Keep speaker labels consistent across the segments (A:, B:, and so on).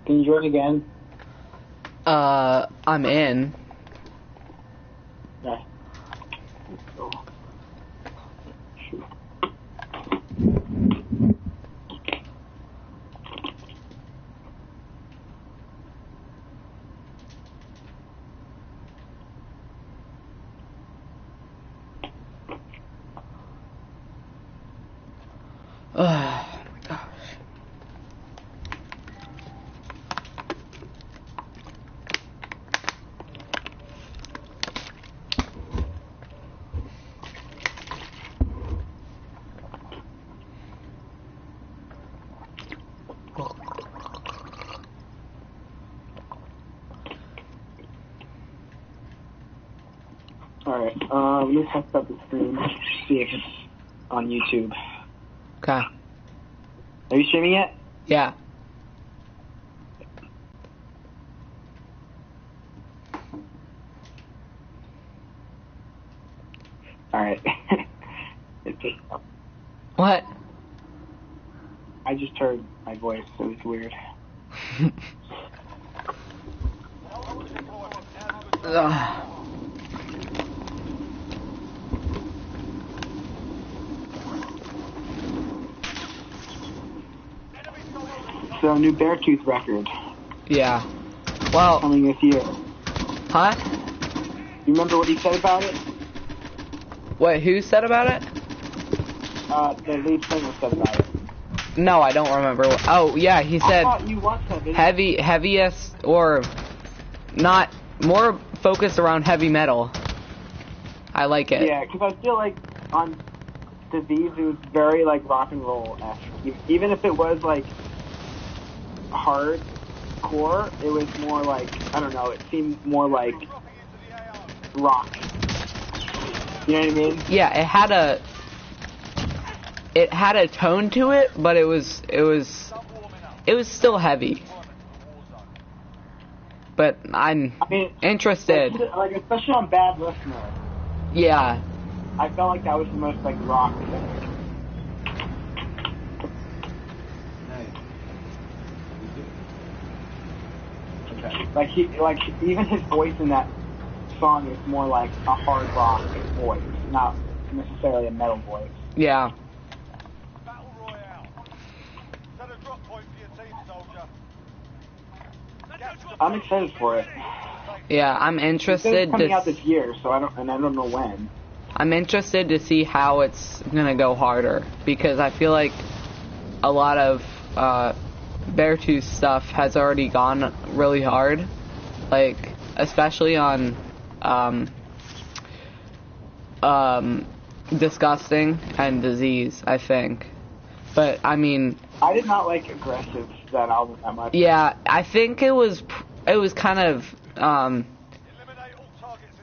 A: Can you join again?
B: I'm in.
A: Okay. Cool. Shoot.
B: Oh my gosh.
A: Alright, let me test out the stream, see if it's on YouTube.
B: Okay.
A: Are you streaming it?
B: Yeah.
A: Alright. It picked up.
B: What?
A: I just heard my voice, so it's weird.
B: Ugh.
A: So, new Beartooth record
B: Yeah. Well,
A: coming this year.
B: huh?
A: You remember what he said about it?
B: What, who said about it?
A: The lead singer said about it.
B: No, I don't remember. Oh, yeah, he
A: I
B: said
A: thought you watched that video.
B: heaviest, or not, more focused around heavy metal. I like it.
A: Yeah, because I feel like on Disease it was very like rock and roll-esque. Even if it was like hardcore, it was more like, I don't know, it seemed more like rock. You know what I mean?
B: Yeah, it had a tone to it, but it was still heavy. But I mean, interested.
A: Like, especially on Bad Listener,
B: Yeah.
A: I felt like that was the most like rock thing. Like even his voice in that song is more like a hard rock voice, not necessarily a metal voice.
B: Yeah.
C: Battle Royale. Set a drop point for your team, soldier.
A: I'm excited for it.
B: Yeah, I'm interested
A: It's coming out this year, so I don't know when.
B: I'm interested to see how it's gonna go harder, because I feel like a lot of Beartooth stuff has already gone really hard, like especially on Disgusting and Disease, I think. But I mean,
A: I did not like Aggressive, that album, that much.
B: yeah, I think it was kind of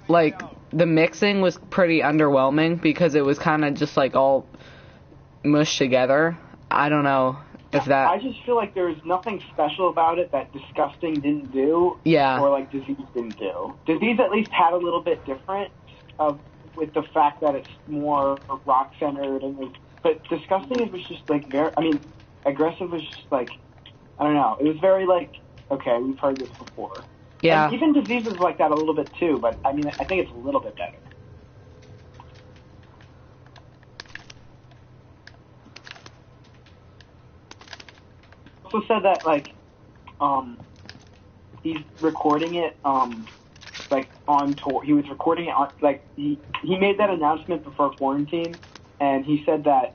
B: like the mixing was pretty underwhelming, because it was kind of just like all mushed together. I don't know if that.
A: I just feel like there's nothing special about it that Disgusting didn't do.
B: Yeah.
A: Or like Disease didn't do. Disease at least had a little bit different with the fact that it's more rock centered, but Disgusting was just like Aggressive was just like, I don't know. It was very like, okay, we've heard this before.
B: Yeah.
A: And even Disease is like that a little bit too, but I mean, I think it's a little bit better. Also said that like, he's recording it like on tour. He was recording it on like he made that announcement before quarantine, and he said that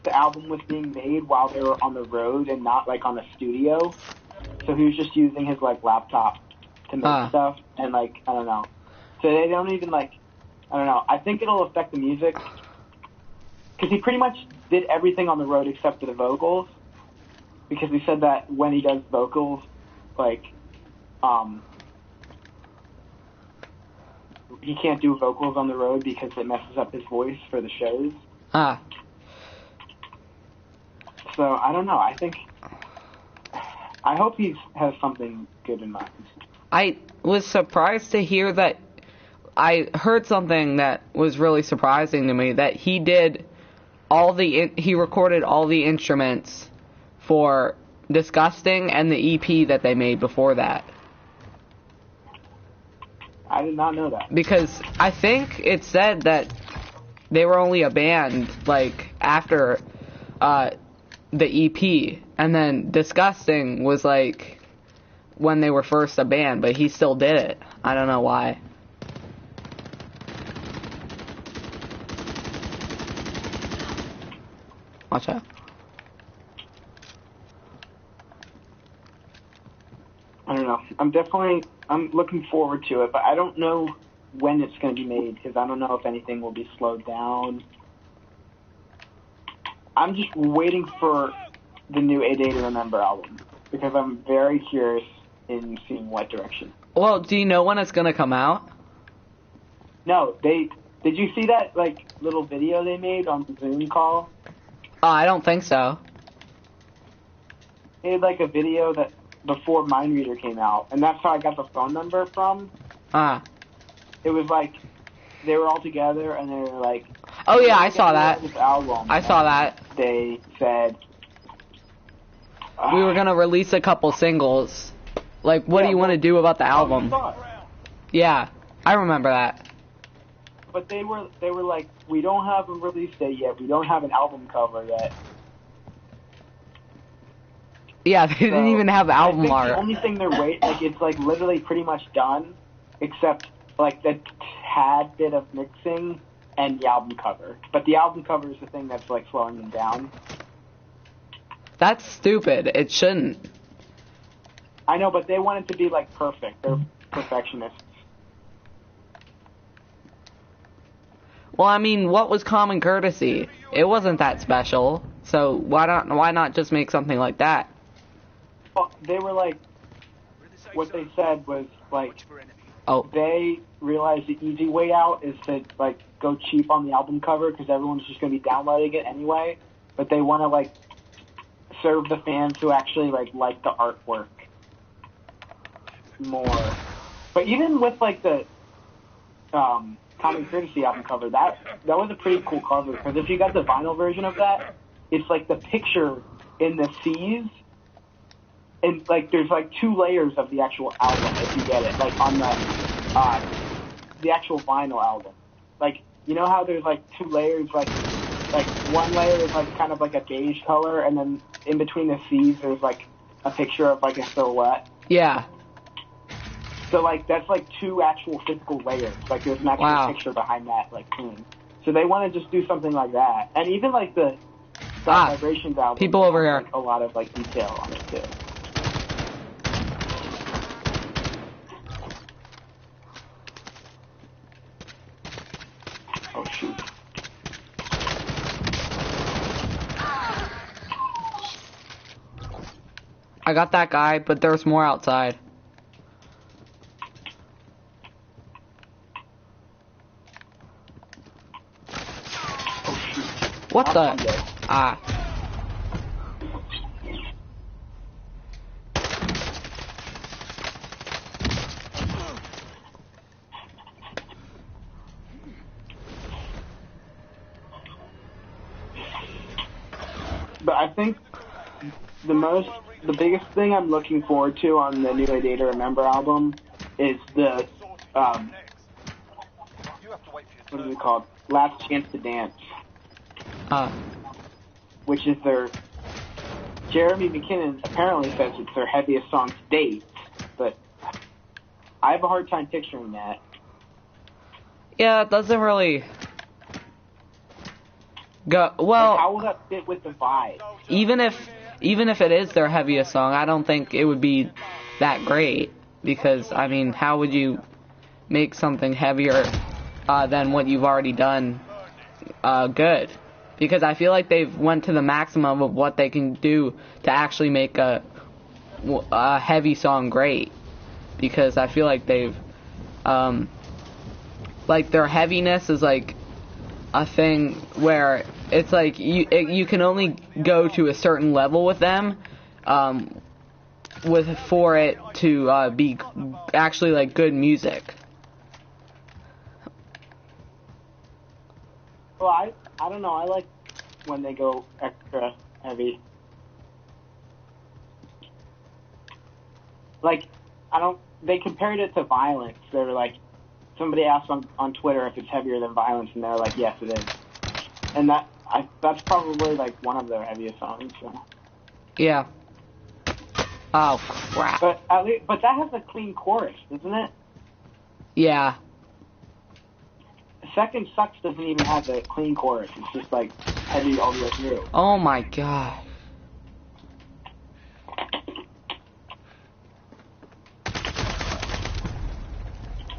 A: the album was being made while they were on the road and not like on a studio. So he was just using his like laptop to make stuff, and like, I don't know. So they don't even like, I don't know. I think it'll affect the music, because he pretty much did everything on the road except for the vocals. Because he said that when he does vocals, like, he can't do vocals on the road because it messes up his voice for the shows. So, I don't know. I hope he has something good in mind.
B: I was surprised to hear that. I heard something that was really surprising to me, that he did he recorded all the instruments for Disgusting and the EP that they made before that.
A: I did not know that.
B: Because I think it said that they were only a band, like, after the EP, and then Disgusting was, like, when they were first a band, but he still did it. I don't know why. Watch out.
A: I don't know. I'm looking forward to it, but I don't know when it's going to be made, because I don't know if anything will be slowed down. I'm just waiting for the new A Day to Remember album, because I'm very curious in seeing what direction.
B: Well, do you know when it's gonna come out?
A: No, did you see that, like, little video they made on the Zoom call?
B: I don't think so.
A: They had, like, a video that before Mind Reader came out, and that's how I got the phone number from. It was like they were all together, and they were like,
B: "Oh yeah, I saw that.
A: This album."
B: I saw that.
A: They said
B: we were gonna release a couple singles. Like, what do you want to do about the album? Yeah, I remember that.
A: But they were like, we don't have a release date yet. We don't have an album cover yet.
B: Yeah, they didn't even have album art.
A: The only thing they're waiting, like, it's like literally pretty much done, except like the tad bit of mixing and the album cover. But the album cover is the thing that's like slowing them down.
B: That's stupid. It shouldn't.
A: I know, but they want it to be like perfect. They're perfectionists.
B: Well, I mean, what was Common Courtesy? It wasn't that special. So why not just make something like that?
A: Well, they were like, what they said was like,
B: oh,
A: they realized the easy way out is to like go cheap on the album cover because everyone's just going to be downloading it anyway. But they want to like serve the fans who actually like the artwork more. But even with like the Common Courtesy album cover, that was a pretty cool cover, because if you got the vinyl version of that, it's like the picture in the C's, and like there's like 2 layers of the actual album if you get it, like on the actual vinyl album. Like, you know how there's like 2 layers, like one layer is like kind of like a beige color, and then in between the C's there's like a picture of like a silhouette.
B: Yeah.
A: So like that's like 2 actual physical layers. Like there's an actual picture behind that like thing. So they want to just do something like that, and even like the Vibrations album.
B: People over here.
A: Like, a lot of like detail on it too. Oh shoot.
B: I got that guy, but there's more outside. What the?
A: But I think the biggest thing I'm looking forward to on the new A Day to Remember album is the what is it called? Last Chance to Dance. Which is Jeremy McKinnon apparently says it's their heaviest song to date, but I have a hard time picturing that.
B: Yeah, it doesn't really go well.
A: Like, how will that fit with the vibe?
B: Even if it is their heaviest song, I don't think it would be that great, because I mean, how would you make something heavier than what you've already done good? Because I feel like they've went to the maximum of what they can do to actually make a heavy song great. Because I feel like they've, like their heaviness is like a thing where it's like you can only go to a certain level with them, for it to be actually like good music.
A: Well, I don't know. when they go extra heavy. Like, they compared it to violence. They were like, somebody asked on Twitter if it's heavier than violence, and they're like, yes, it is. And that's probably like one of their heaviest songs. So.
B: Yeah. Oh crap.
A: But that has a clean chorus, doesn't it?
B: Yeah.
A: Second Sucks doesn't even have the clean chorus. It's just like heavy all the way through.
B: Oh my god.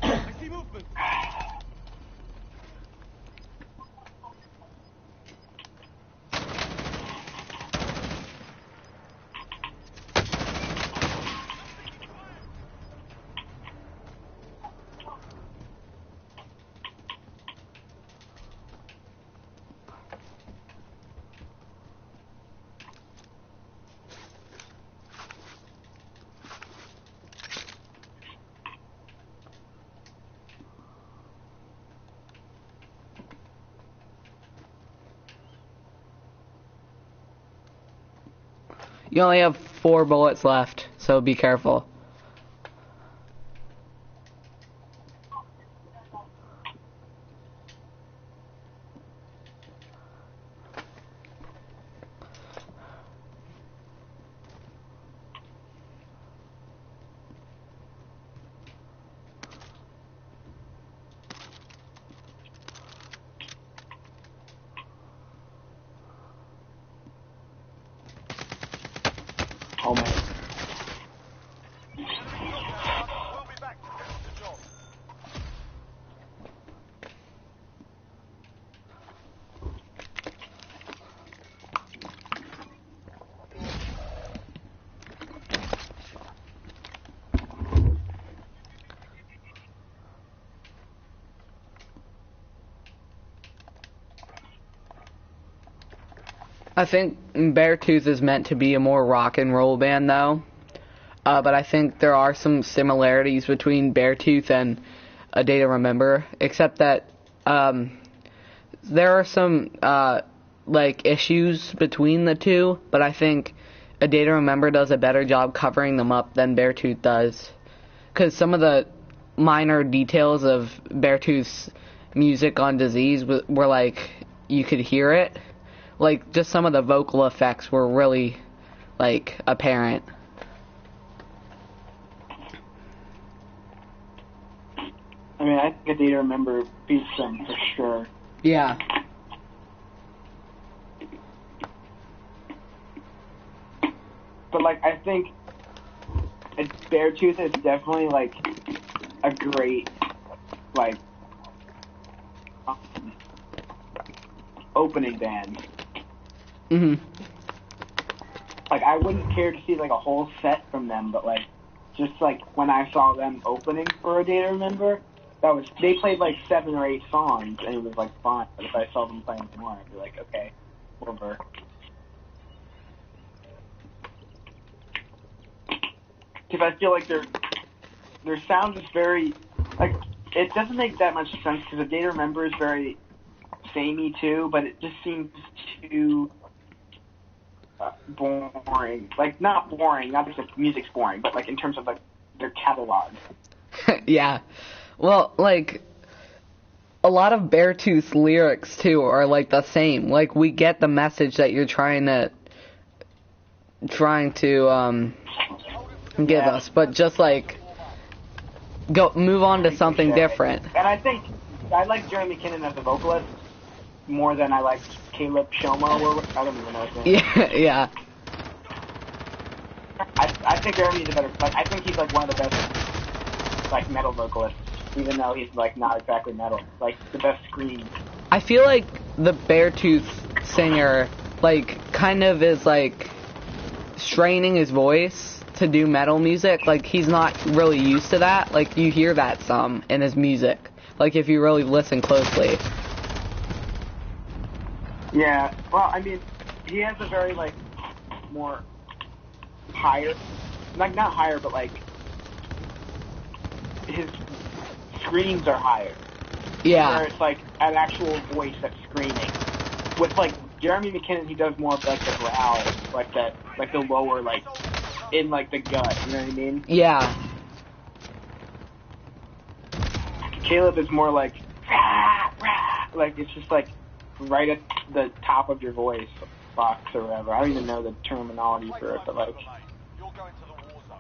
C: I see movement.
B: You only have 4 bullets left, so be careful.
A: Oh man.
C: We'll be back to finish the job.
B: I think Beartooth is meant to be a more rock and roll band, though. But I think there are some similarities between Beartooth and A Day to Remember, except that there are some like issues between the two. But I think A Day to Remember does a better job covering them up than Beartooth does, because some of the minor details of Beartooth's music on Disease were like you could hear it. Like, just some of the vocal effects were really, like, apparent.
A: I mean, I think A Day to Remember beats them for sure.
B: Yeah.
A: But, like, I think Beartooth is definitely, like, a great, like, opening band.
B: Mm-hmm.
A: Like, I wouldn't care to see, like, a whole set from them, but, like, just, like, when I saw them opening for A Day to Remember, they played, like, 7 or 8 songs, and it was, like, fun. But if I saw them playing more, I'd be like, okay, over. Because I feel like their sound is very, like, it doesn't make that much sense, because A Day to Remember is very samey, too, but it just seems too boring. Like, not boring, not because the music's boring, but, like, in terms of, like, their catalog.
B: Yeah. Well, like, a lot of Beartooth lyrics, too, are, like, the same. Like, we get the message that you're trying to give us, but just, like, move on to something different.
A: And I think I like Jeremy Kinnan as a vocalist more than I like Caleb Shomo, or I don't even know his name.
B: Yeah.
A: I think Jeremy's a better, like, I think he's, like, one of the best, like, metal vocalists, even though he's, like, not exactly metal. Like, the best scream.
B: I feel like the Beartooth singer, like, kind of is, like, straining his voice to do metal music. Like, he's not really used to that. Like, you hear that some in his music. Like, if you really listen closely.
A: Yeah, well, I mean, he has a very, like, more higher, like, not higher, but, like, his screams are higher.
B: Yeah.
A: Where it's, like, an actual voice that's screaming. With, like, Jeremy McKinnon, he does more of like the growl, like that, like the lower, like in like the gut. You know what I mean?
B: Yeah.
A: Caleb is more like rah, rah, like it's just like right at the top of your voice box or whatever. I don't even know the terminology for it, but like
C: You're going to the war zone.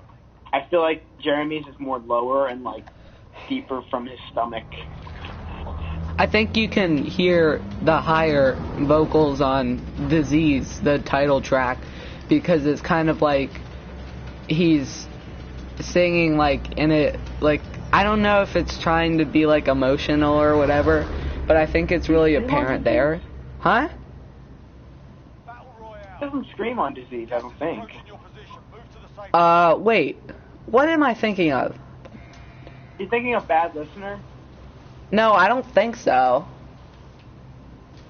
A: I feel like Jeremy's is more lower and like deeper from his stomach.
B: I think you can hear the higher vocals on Disease, the title track, because it's kind of like he's singing like in it, like, I don't know if it's trying to be like emotional or whatever, but I think it's really apparent there. Huh?
C: Battle
A: It
C: Royale.
A: doesn't scream on Disease, I don't think.
C: Approaching your position. Move to the safe.
B: Wait. What am I thinking of?
A: You thinking of Bad Listener?
B: No, I don't think so.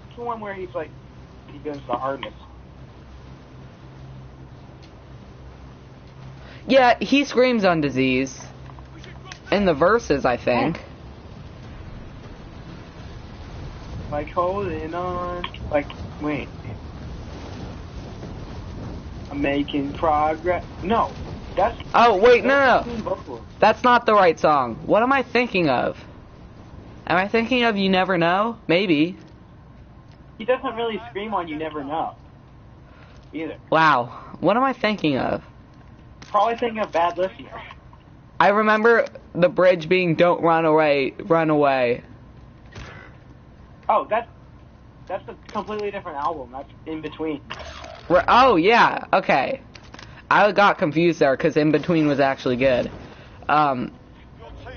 A: It's the one where he's like, he goes the hardest.
B: Yeah, he screams on Disease. In the verses, I think.
A: Like holding on, like, wait. I'm making progress. No, that's.
B: Oh, wait, no.
A: that's vocals.
B: That's not the right song. What am I thinking of? Am I thinking of You Never Know? Maybe.
A: He doesn't really scream on You Never Know. Either.
B: Wow. What am I thinking of?
A: Probably thinking of Bad Listener.
B: I remember the bridge being Don't Run Away, Run Away.
A: Oh, that's a completely different album. That's In Between.
B: Oh, yeah. Okay. I got confused there because In Between was actually good.
C: Your teammate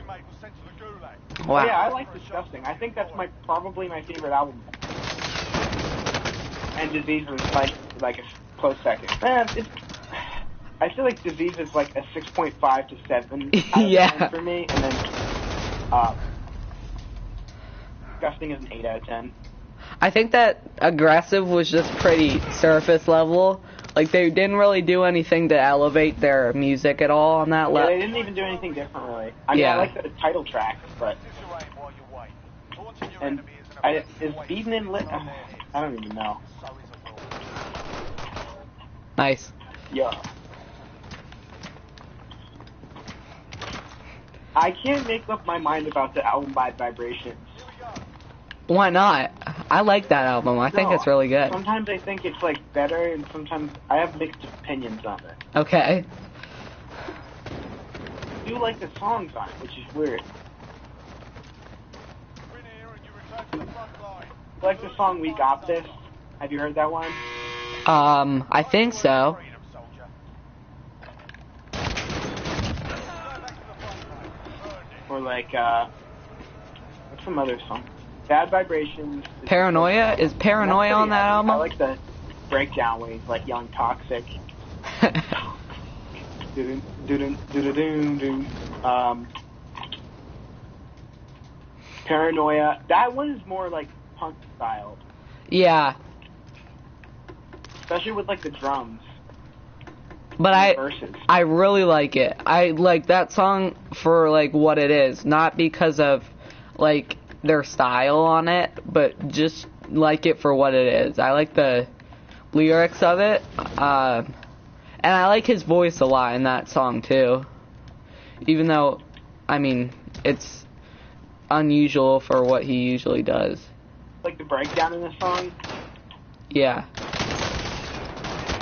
C: was sent to the gulag.
B: Wow.
A: Oh, yeah, I like Disgusting. I think that's probably my favorite album. And Disease was like a close second. I feel like Disease is like a 6.5 to 7 out of
B: Yeah.
A: 10 for me, and then Disgusting is an 8 out of 10.
B: I think that Aggressive was just pretty surface level. Like, they didn't really do anything to elevate their music at all on that
A: Yeah,
B: level.
A: they didn't even do anything different, really. I mean,
B: Yeah.
A: I like the title track, but...
C: This is your aim while you wait. Taunting your
A: And
C: enemy is an
A: is Beaten in Lit... I don't even know.
C: So is a rule.
B: Nice.
A: Yeah. I can't make up my mind about the album Bad Vibrations.
B: Why not? I like that album. I think
A: No,
B: it's really good.
A: Sometimes I think it's like better, and sometimes I have mixed opinions on it.
B: Okay.
A: I do like the songs on it, which is weird.
C: Win here and you return to the front line.
A: I like the song We Got This. Have you heard that one?
B: I think so.
C: Freedom, soldier.
A: Or like, what's some other song? Bad Vibrations.
B: Paranoia? Is Paranoia on that album?
A: I like the breakdown where he's like yelling toxic. Paranoia. That one is more like punk style,
B: Yeah.
A: especially with like the drums.
B: But
A: and the verses.
B: I really like it. I like that song for like what it is, not because of like their style on it, but just like it for what it is. I like the lyrics of it, and I like his voice a lot in that song too. Even though, I mean, it's unusual for what he usually does.
A: Like the breakdown in the song.
B: Yeah.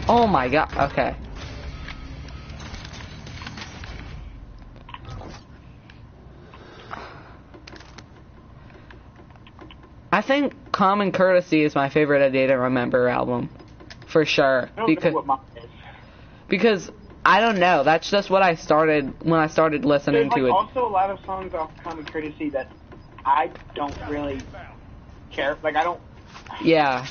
B: Oh my god. Okay. I think Common Courtesy is my favorite I Didn't Remember album. For sure.
A: I don't know what mine is.
B: Because I don't know, that's just what I started when I started listening
A: There's like
B: to it.
A: also a lot of songs off Common Courtesy that I don't really care. Like I don't.
B: Yeah.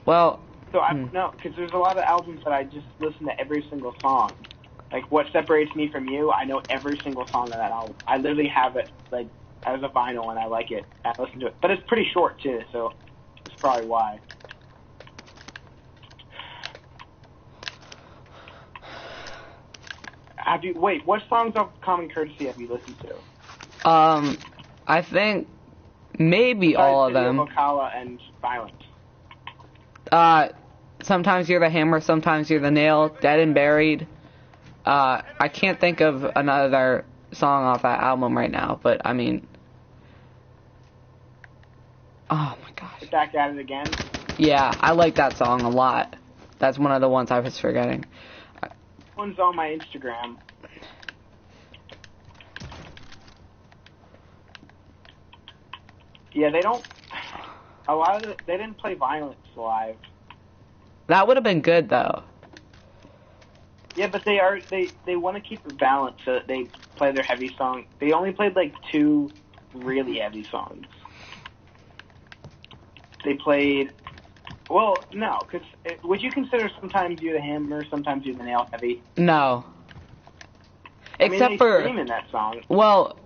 B: Well,
A: So I don't know, because there's a lot of albums that I just listen to every single song. Like What Separates Me From You, I know every single song of that album. I literally have it like as a vinyl and I like it. I listen to it, but it's pretty short too, so that's probably why. Wait, what songs of Common Courtesy have you listened to?
B: I think maybe
A: Besides
B: all of
A: Video
B: them.
A: Vocala and Violence.
B: Sometimes You're the Hammer, Sometimes You're the Nail, Dead and Buried. I can't think of another song off that album right now, but I mean... Oh my gosh.
A: Back at It Again.
B: Yeah, I like that song a lot. That's one of the ones I was forgetting.
A: One's on my Instagram. Yeah, they don't... A lot of they didn't play Violence live.
B: That would have been good, though.
A: Yeah, but they want to keep it balanced, so that they play their heavy song. They only played, like, 2 really heavy songs. They played... Well, no, because would you consider Sometimes You're the Hammer, Sometimes You're the Nail heavy?
B: No. Except
A: I mean, they
B: for...
A: scream in that song.
B: Well...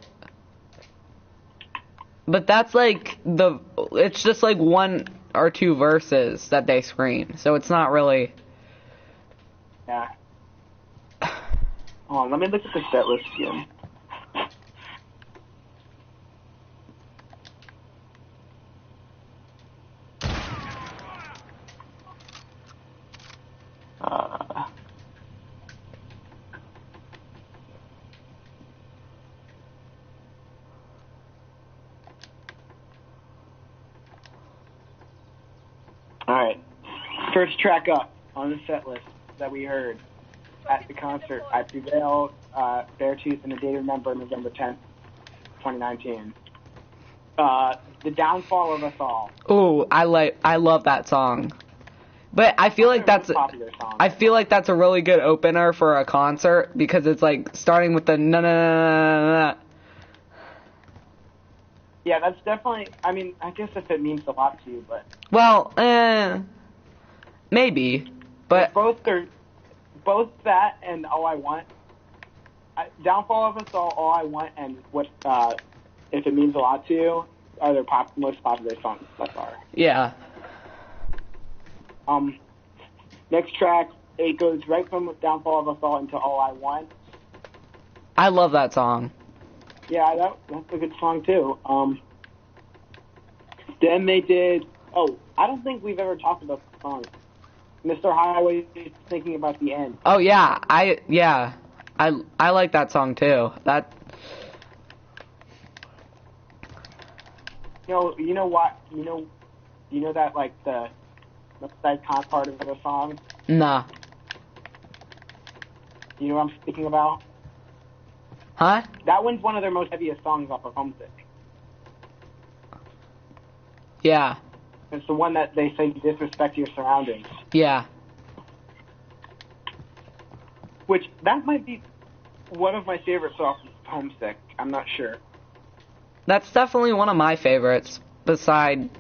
B: But that's like it's just like 1 or 2 verses that they scream, so it's not really...
A: Yeah. Hold on, let me look at the set list again. Alright. First track up on the set list that we heard at the concert, I Prevail, Beartooth, and A Day to Remember, November 10th, 2019. The Downfall of Us All.
B: Ooh, I love that song. But I feel like that's a really good opener for a concert because it's like starting with the na na na na na.
A: Yeah, that's definitely, I mean, I guess if it means a lot to you, but...
B: Well, maybe, but...
A: Both that and All I Want, Downfall of Us All I Want, and what, If It Means a Lot to You, are their most popular songs thus far.
B: Yeah.
A: Next track, it goes right from Downfall of Us All into All I Want.
B: I love that song.
A: Yeah, that's a good song, too. Then they did... Oh, I don't think we've ever talked about the song. Mr. Highway, Thinking About the End.
B: Oh, yeah. I like that song, too. That...
A: You know what? You know that, like, the side con part of the song?
B: Nah.
A: You know what I'm speaking about?
B: Huh?
A: That one's one of their most heaviest songs off of Homesick.
B: Yeah.
A: It's the one that they say disrespect your surroundings.
B: Yeah.
A: Which, that might be one of my favorites off of Homesick. I'm not sure.
B: That's definitely one of my favorites, beside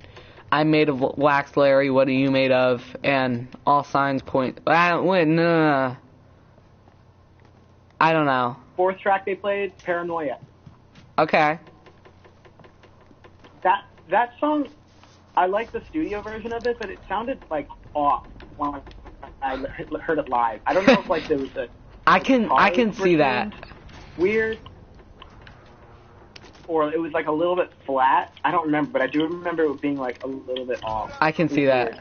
B: I'm Made of Wax, Larry, What Are You Made Of, and All Signs Point... wait, no. I don't know.
A: Fourth track they played, Paranoia.
B: Okay.
A: That song, I like the studio version of it, but it sounded like off when I heard it live. I don't know if like there was a...
B: I can see that.
A: Weird. Or it was like a little bit flat. I don't remember, but I do remember it being like a little bit off.
B: I can see that.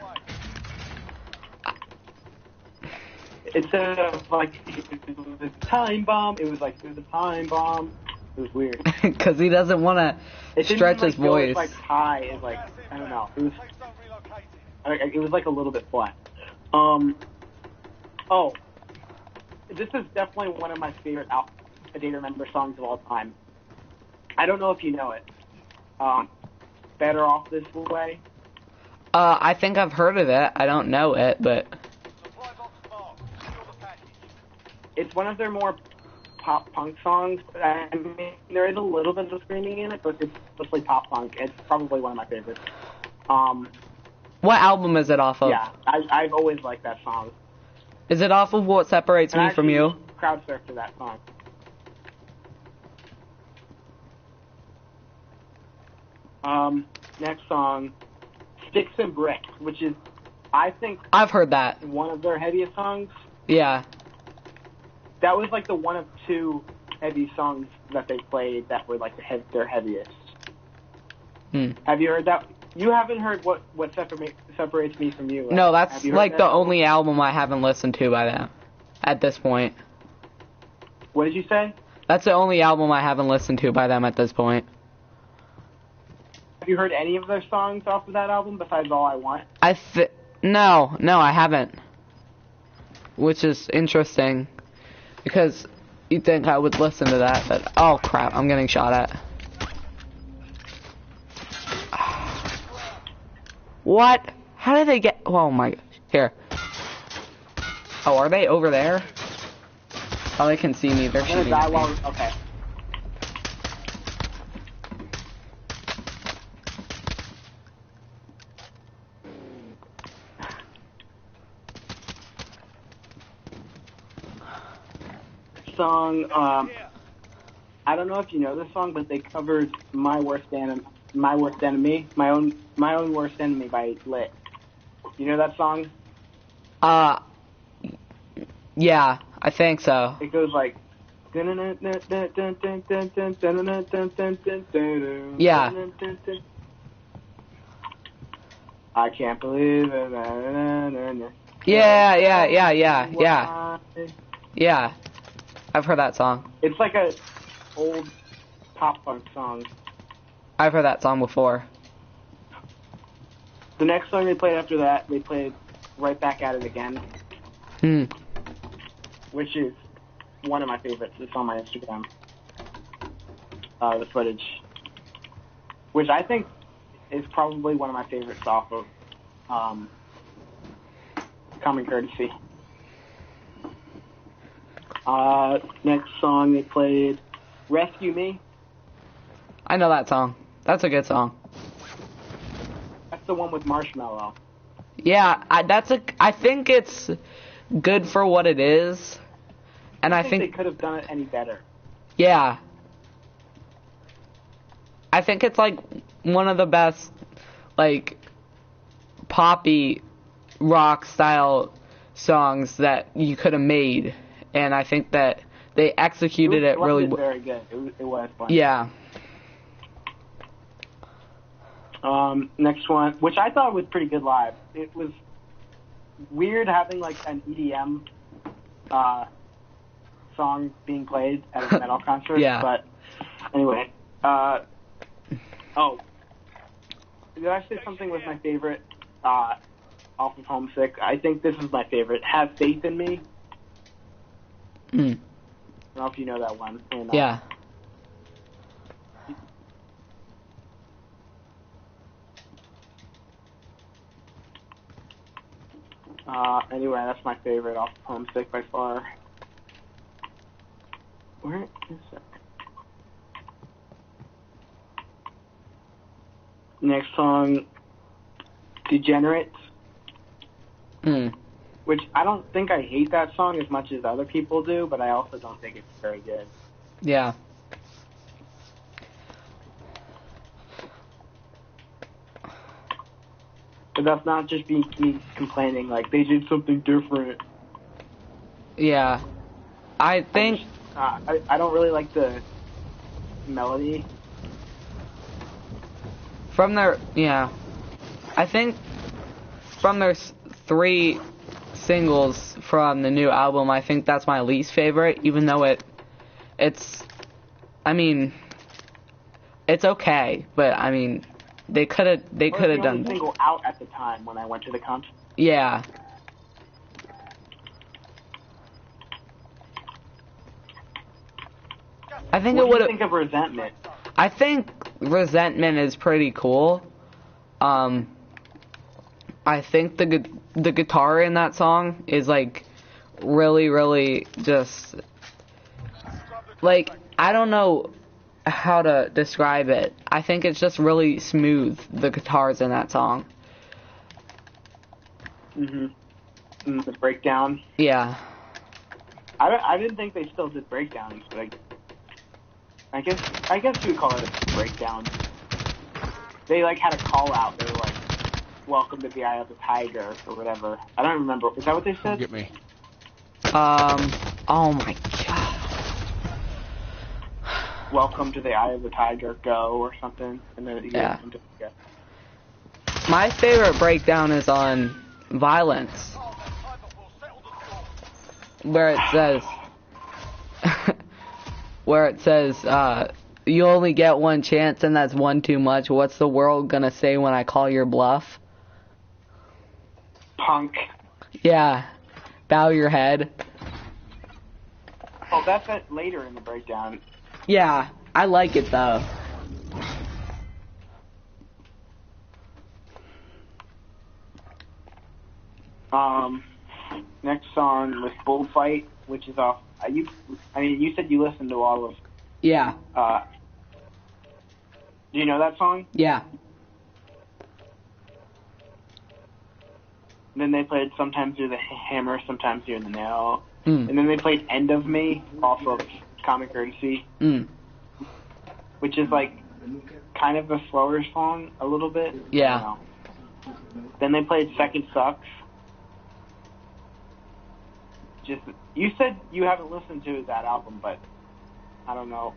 A: Instead of like it was a time bomb, it was a time bomb. It was weird.
B: Because he doesn't want to stretch his voice.
A: It was like high and like I don't know. It was like a little bit flat. Oh, this is definitely one of my favorite A Day to Remember songs of all time. I don't know if you know it. Better Off This Way.
B: I think I've heard of it. I don't know it, but...
A: It's one of their more pop-punk songs. I mean, there is a little bit of screaming in it, but it's mostly pop-punk. It's probably one of my favorites.
B: What album is it off of?
A: Yeah, I've always liked that song.
B: Is it off of What Separates Me From You?
A: Crowd surfed to that song. Next song, Sticks and Bricks, which is, I think...
B: I've heard that.
A: One of their heaviest songs.
B: Yeah.
A: That was like the one of 2 heavy songs that they played that were like their heaviest.
B: Hmm.
A: Have you heard that You haven't heard what separates me from you, right?
B: No, that's like
A: that?
B: the only album I haven't listened to by them at this point.
A: What did you say?
B: That's the only album I haven't listened to by them at this point.
A: Have you heard any of their songs off of that album besides All I Want?
B: No, I haven't. Which is interesting, because you'd think I would listen to that, but oh crap, I'm getting shot at. What? How did they get? Oh my, here. Oh, are they over there? Oh, they can see me. They're shooting at me.
A: Okay. Song, I don't know if you know this song, but they covered My Worst Enemy, My Own Worst Enemy by Lit. You know that song?
B: Yeah, I think so.
A: It goes like.
B: Yeah.
A: I can't believe it.
B: Yeah. I've heard that song.
A: It's like a old pop punk song.
B: I've heard that song before.
A: The next song they played after that, they played Right Back at It Again. Which is one of my favorites. It's on my Instagram. The footage. Which I think is probably one of my favorites off of Common Courtesy. Next song they played Rescue Me.
B: I know that song. That's a good song.
A: That's the one with Marshmello.
B: Yeah, I think it's good for what it is. And I think
A: they could have done it any better.
B: Yeah. I think it's like one of the best like poppy rock style songs that you could have made. And I think that they executed it really well.
A: Very good. It was fun.
B: Yeah.
A: Next one, which I thought was pretty good live. It was weird having like an EDM song being played at a metal concert.
B: Yeah.
A: But anyway, did I say something was my favorite off of Homesick? I think this is my favorite. Have Faith in Me. I don't know if you know that one. And,
B: yeah.
A: Anyway, that's my favorite off of Homesick by far. Where is that? Next song, Degenerates. Which I don't think I hate that song as much as other people do, but I also don't think it's very good.
B: Yeah.
A: But that's not just me complaining, like, they did something different.
B: Yeah. I think...
A: I don't really like the melody.
B: From their... Yeah. I think from their 3 singles from the new album, I think that's my least favorite, even though it's... I mean... It's okay, but, I mean... They could have done
A: the single out at the time when I went to the concert.
B: Yeah. I think
A: what do you think of Resentment?
B: I think Resentment is pretty cool. I think the guitar in that song is like really, really just like, I don't know how to describe it. I think it's just really smooth, the guitars in that song.
A: The breakdown.
B: Yeah.
A: I didn't think they still did breakdowns, but I guess you would call it a breakdown. They like had a call out. They were like, "Welcome to the Eye of the Tiger" or whatever. I don't remember. Is that what they said?
D: Get me.
B: Oh my god.
A: Welcome to the Eye of the Tiger, go, or something. And then
B: My favorite breakdown is on Violence, where it says, you only get one chance and that's one too much. What's the world gonna say when I call your bluff?
A: Punk.
B: Yeah. Bow your head.
A: Oh, that's it later in the breakdown.
B: Yeah, I like it though.
A: Next song was Bullfight, which is off. You said you listened to all of.
B: Yeah.
A: Do you know that song?
B: Yeah.
A: And then they played Sometimes You're the Hammer, Sometimes You're the Nail.
B: Mm.
A: And then they played End of Me off of Comic Courtesy.
B: Mm.
A: Which is like kind of a slower song, a little bit.
B: Yeah.
A: Then they played Second Sucks. You said you haven't listened to that album, but I don't know.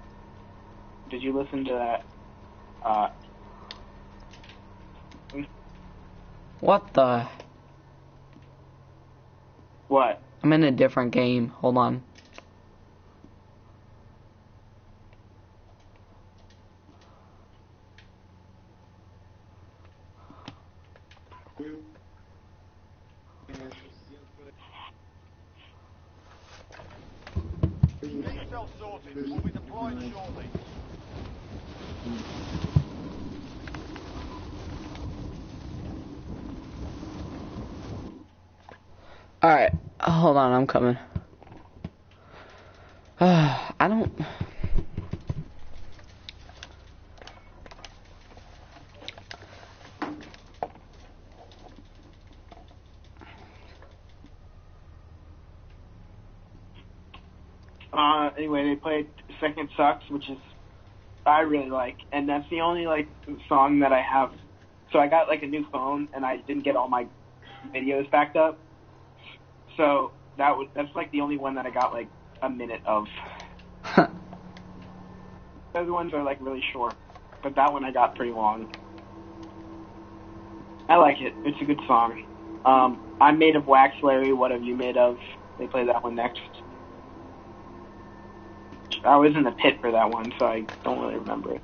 A: Did you listen to that?
B: What the?
A: What?
B: I'm in a different game. Hold on.
C: Get yourself sorted. We'll be deploying shortly.
B: Alright. Hold on, I'm coming. I don't...
A: Anyway, they played Second Sucks, which is I really like, and that's the only like song that I have. So I got like a new phone, and I didn't get all my videos backed up. So that's like the only one that I got like a minute of. The other ones are like really short, but that one I got pretty long. I like it. It's a good song. I'm Made of Wax, Larry. What Have You Made Of? They play that one next. I was in the pit for that one, so I don't really remember it.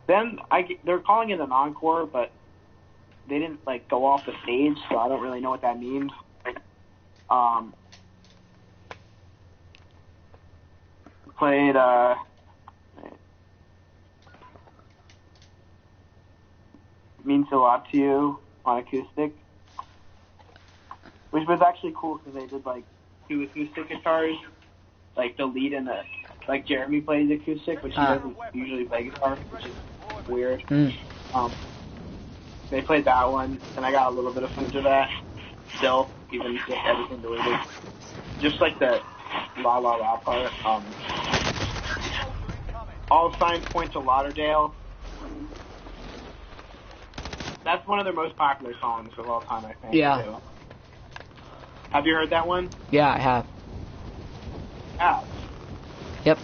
A: Then they're calling it an encore, but they didn't like go off the stage, so I don't really know what that means. Played Means a Lot to You on acoustic, which was actually cool because they did like 2 acoustic guitars, like the lead and the like Jeremy plays acoustic, which he doesn't usually play guitar, which is weird. They played that one, and I got a little bit of footage of that. Still, even with everything deleted, just like the La La La part. All signs point to Lauderdale. That's one of their most popular songs of all time, I think.
B: Yeah.
A: Too. Have you heard that one?
B: Yeah, I have.
A: Yeah.
B: Yep.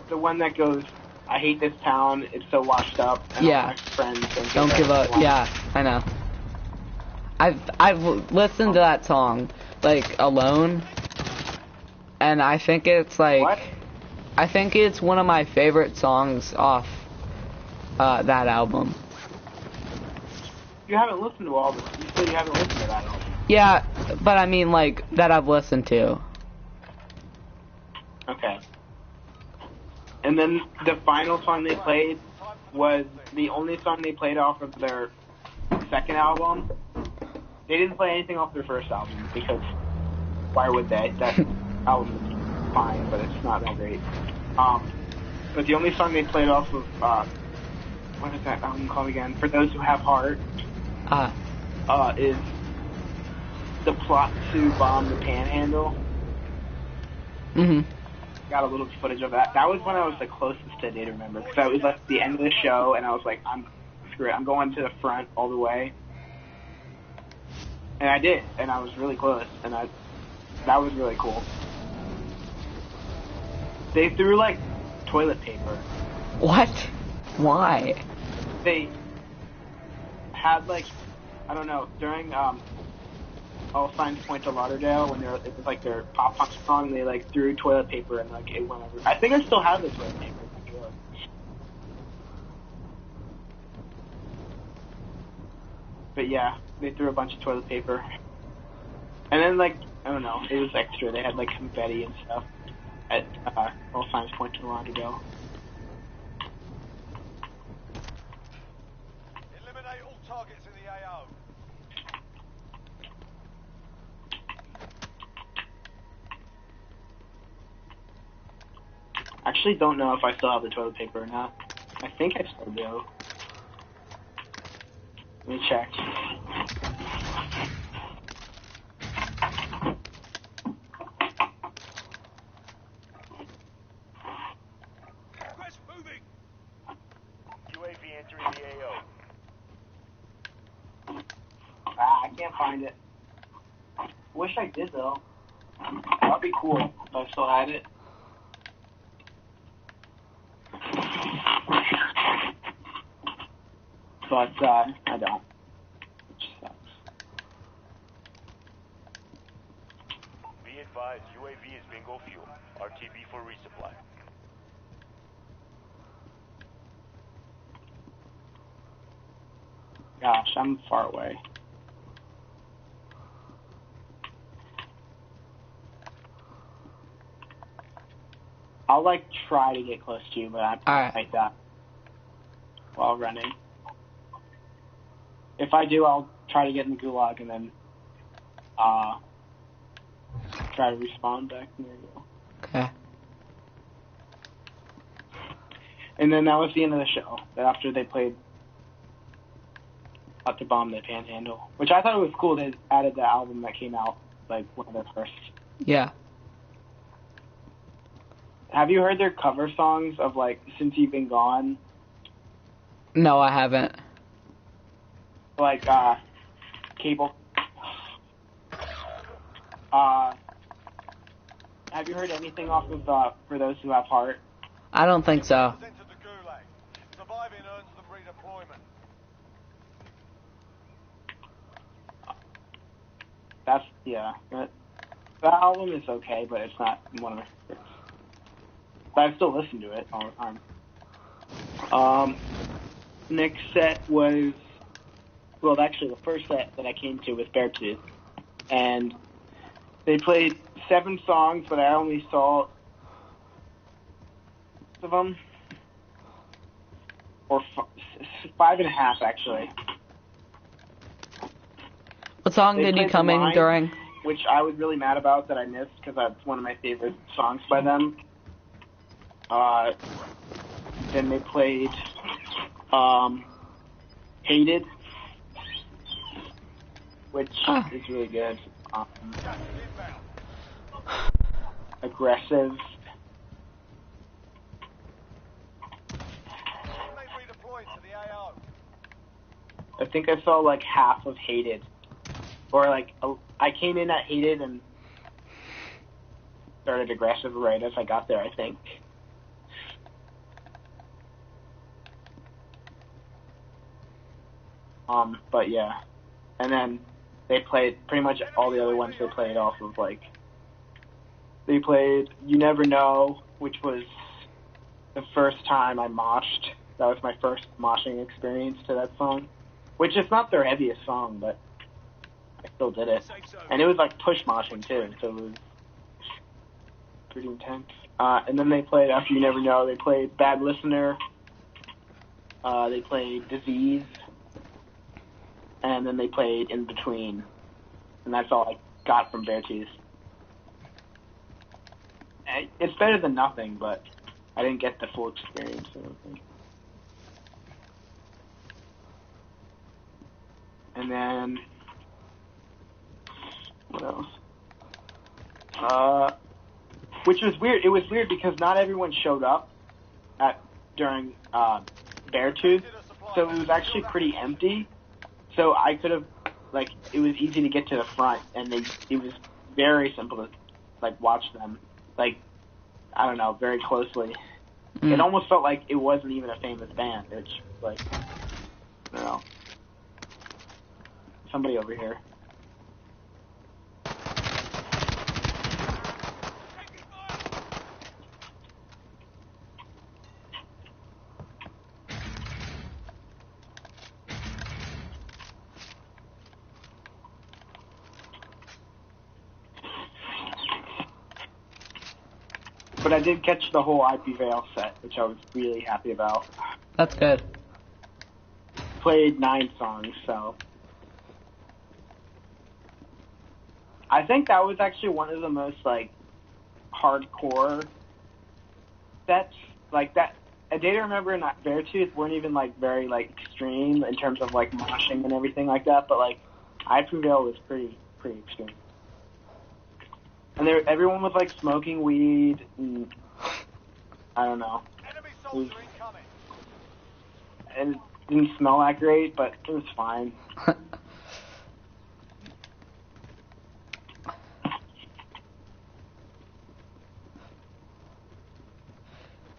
A: The one that goes, I hate this town, it's so washed up, and all my friends
B: don't give up. Yeah, I know. I've listened to that song, like, alone, and I think it's, like...
A: What?
B: I think it's one of my favorite songs off that album.
A: You haven't listened to all this. You said you haven't listened to that album.
B: Yeah, but I mean, like, that I've listened to.
A: Okay. And then the final song they played was the only song they played off of their second album. They didn't play anything off their first album because why would they? That album is fine, but it's not that great. But the only song they played off of, what is that album called again? For Those Who Have Heart, is The Plot to Bomb the Panhandle. Got a little footage of that. That was when I was the closest to Data Remember, because I was at the end of the show, and I was like, screw it, I'm going to the front all the way. And I did, and I was really close, and that was really cool. They threw like toilet paper.
B: What? Why?
A: They had like, I don't know, during All Signs Point to Lauderdale when it was like their pop punk song, they like threw toilet paper and like it went over. I think I still have the toilet paper. But yeah, they threw a bunch of toilet paper. And then like, I don't know, it was extra. They had like confetti and stuff at All Signs Point to Lauderdale.
C: Eliminate all targets in the AO.
A: Actually, don't know if I still have the toilet paper or not. I think I still do. Let me check.
C: Request moving.
D: UAV entering the AO.
A: I can't find it. Wish I did though. That'd be cool if I still had it. But I don't. Which sucks.
D: Be advised, UAV is bingo fuel. RTB for resupply.
A: Gosh, I'm far away. I'll like try to get close to you, but I might die while running. If I do, I'll try to get in the gulag and then try to respawn back near you.
B: Okay.
A: And then that was the end of the show. After they played Up to Bomb the Panhandle, which I thought it was cool. They added the album that came out, like one of their first.
B: Yeah.
A: Have you heard their cover songs of like Since You've Been Gone?
B: No, I haven't.
A: Like Cable. Have you heard anything off of For Those Who Have Heart?
B: I don't think so.
C: Entered the Gulag. Surviving earns them redeployment.
A: That's the album is okay, but it's not one of my favorites. But I still listen to it all the time. Next set was, well, actually the first set that I came to was Beartooth, and they played 7 songs, but I only saw 6 of them, or 5.5 actually.
B: What song
A: They
B: did you
A: played
B: come
A: The
B: in
A: Line,
B: during?
A: which I was really mad about that I missed because that's one of my favorite songs by them. Then they played Hated, which is really good. Aggressive.
C: Teammate redeployed to the AO.
A: I think I saw like half of Hated. Or like, I came in at Hated and started Aggressive right as I got there, I think. But yeah. And then they played pretty much all the other ones they played off of like, they played You Never Know, which was the first time I moshed. That was my first moshing experience to that song. Which is not their heaviest song, but I still did it. And it was like push moshing too, so it was pretty intense. And then they played, after You Never Know, they played Bad Listener, they played Disease, and then they played In Between. And that's all I got from Beartooth. It's better than nothing, but I didn't get the full experience, I don't think. And then, what else? Which was weird. It was weird because not everyone showed up during Beartooth, so it was actually pretty empty. So I could have, like, it was easy to get to the front, and it was very simple to, like, watch them, like, I don't know, very closely. It almost felt like it wasn't even a famous band. It's like, I don't know. Somebody over here. But I did catch the whole IP Veil set, which I was really happy about.
B: That's good.
A: Played 9 songs, so. I think that was actually one of the most, like, hardcore sets. Like, that. A Day to Remember and Beartooth weren't even, like, very, like, extreme in terms of, like, moshing and everything like that, but, like, IP Veil was pretty extreme. And everyone was, like, smoking weed, and I don't know.
C: Enemy soldier incoming.
A: And it didn't smell that great, but it was fine.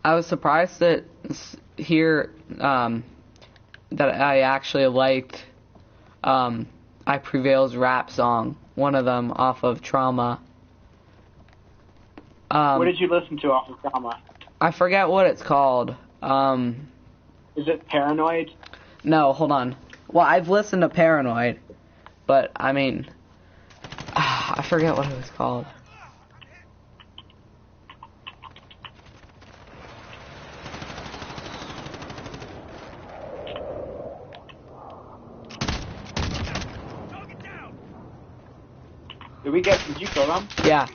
B: I was surprised that that I actually liked I Prevail's rap song, one of them off of Trauma.
A: What did you listen to off of Trauma?
B: I forget what it's called.
A: Is it Paranoid?
B: No, hold on. Well, I've listened to Paranoid, but I mean, I forget what it was called.
A: Did you kill them?
B: Yeah.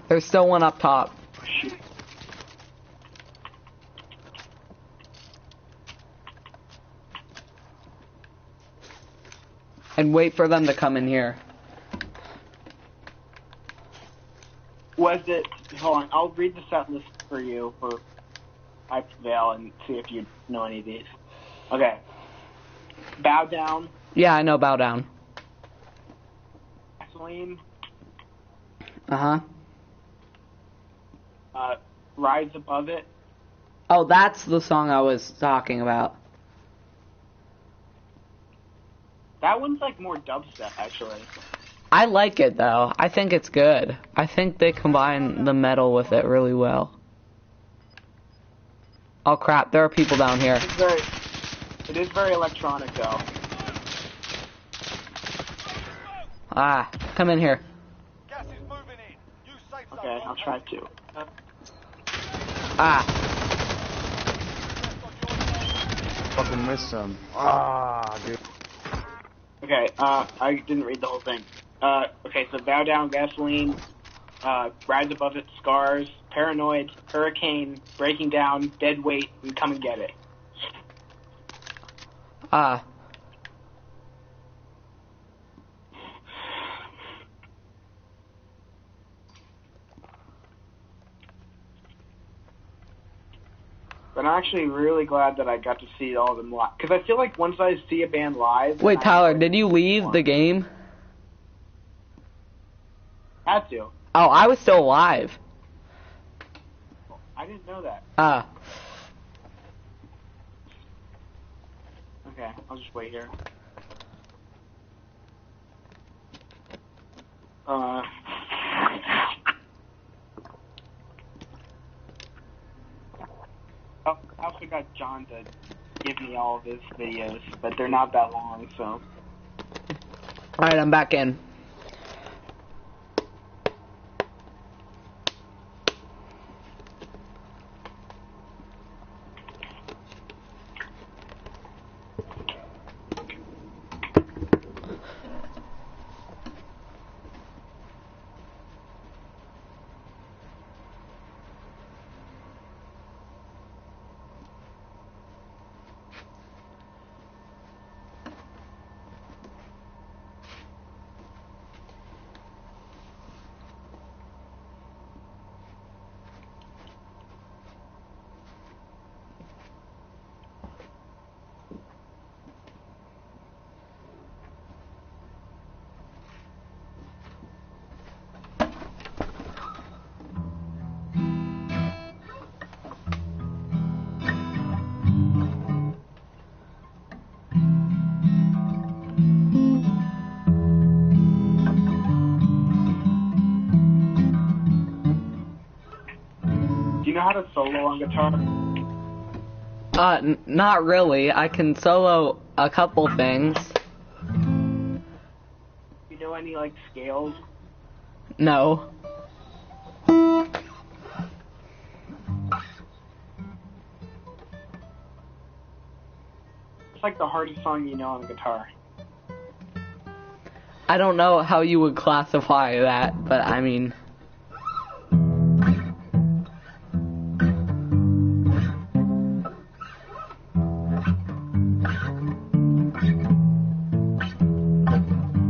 B: There's still one up top.
A: Shoot.
B: And wait for them to come in here.
A: Was it... Hold on, I'll read the set list for you for I Prevail and see if you know any of these. Okay. Bow Down.
B: Yeah, I know Bow Down.
A: Gasoline.
B: Uh-huh.
A: Rise Above It.
B: Oh, that's the song I was talking about.
A: That one's like more dubstep, actually.
B: I like it, though. I think it's good. I think they combine the metal with it really well. Oh, crap. There are people down here.
A: It is very electronic, though.
B: Come in here.
C: Gas is moving in. Use safe zone.
A: Okay, I'll try to.
E: Fucking missed some. Dude.
A: Okay, I didn't read the whole thing. Okay, so Bow Down, Gasoline, Rise Above It, Scars, Paranoid, Hurricane, Breaking Down, Dead Weight, and Come and Get It. But I'm actually really glad that I got to see all of them live. Because I feel like once I see a band live...
B: Wait, Tyler, did you leave the game?
A: Had to.
B: Oh, I was still alive.
A: I didn't know that. Okay, I'll just wait here. I also got John to give me all of his videos, but they're not that long, so...
B: Alright, I'm back in.
A: how to solo on guitar?
B: Not really. I can solo a couple things.
A: You know any like scales?
B: No.
A: It's like the hardest song you know on guitar.
B: I don't know how you would classify that, but I mean...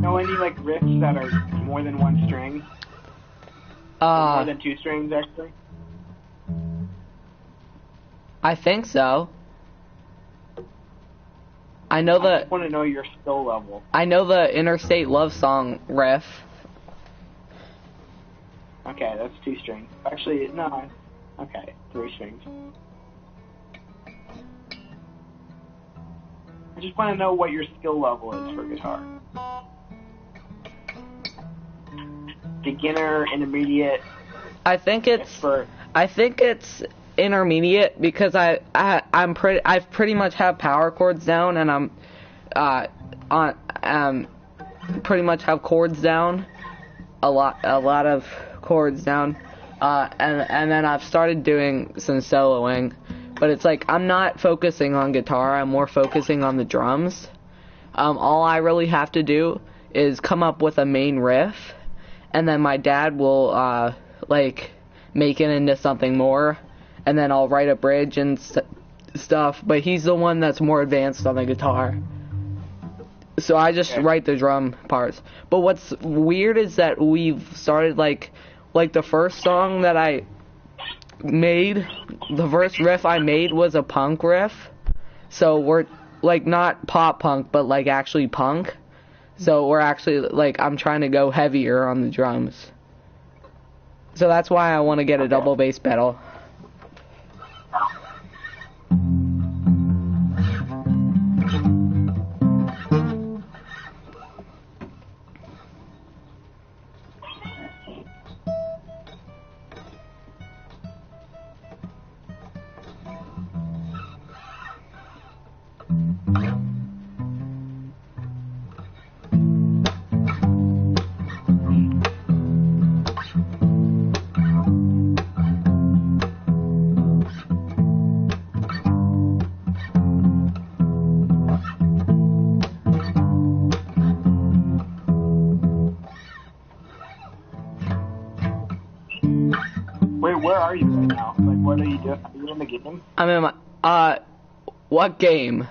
A: Know any like riffs that are more than one string? More than two strings, actually?
B: I think so. I just
A: want to know your skill level.
B: I know the Interstate Love Song riff.
A: Okay, that's two strings. Actually, no. Okay, three strings. I just want to know what your skill level is for guitar. Beginner, intermediate.
B: I think it's
A: expert.
B: I think it's intermediate because I pretty much have power chords down, and I'm pretty much have chords down, a lot of chords down, and then I've started doing some soloing, but it's like I'm not focusing on guitar, I'm more focusing on the drums. All I really have to do is come up with a main riff, and then my dad will like make it into something more, and then I'll write a bridge and stuff, but he's the one that's more advanced on the guitar. So I just write the drum parts. But what's weird is that we've started like the first song that I made, the first riff I made was a punk riff. So we're like not pop punk, but like actually punk. So we're actually like, I'm trying to go heavier on the drums. So that's why I want to get a double bass pedal.
A: Wait, where are you right now? Like, what are you doing? Are you in the game?
B: I'm in my, what game?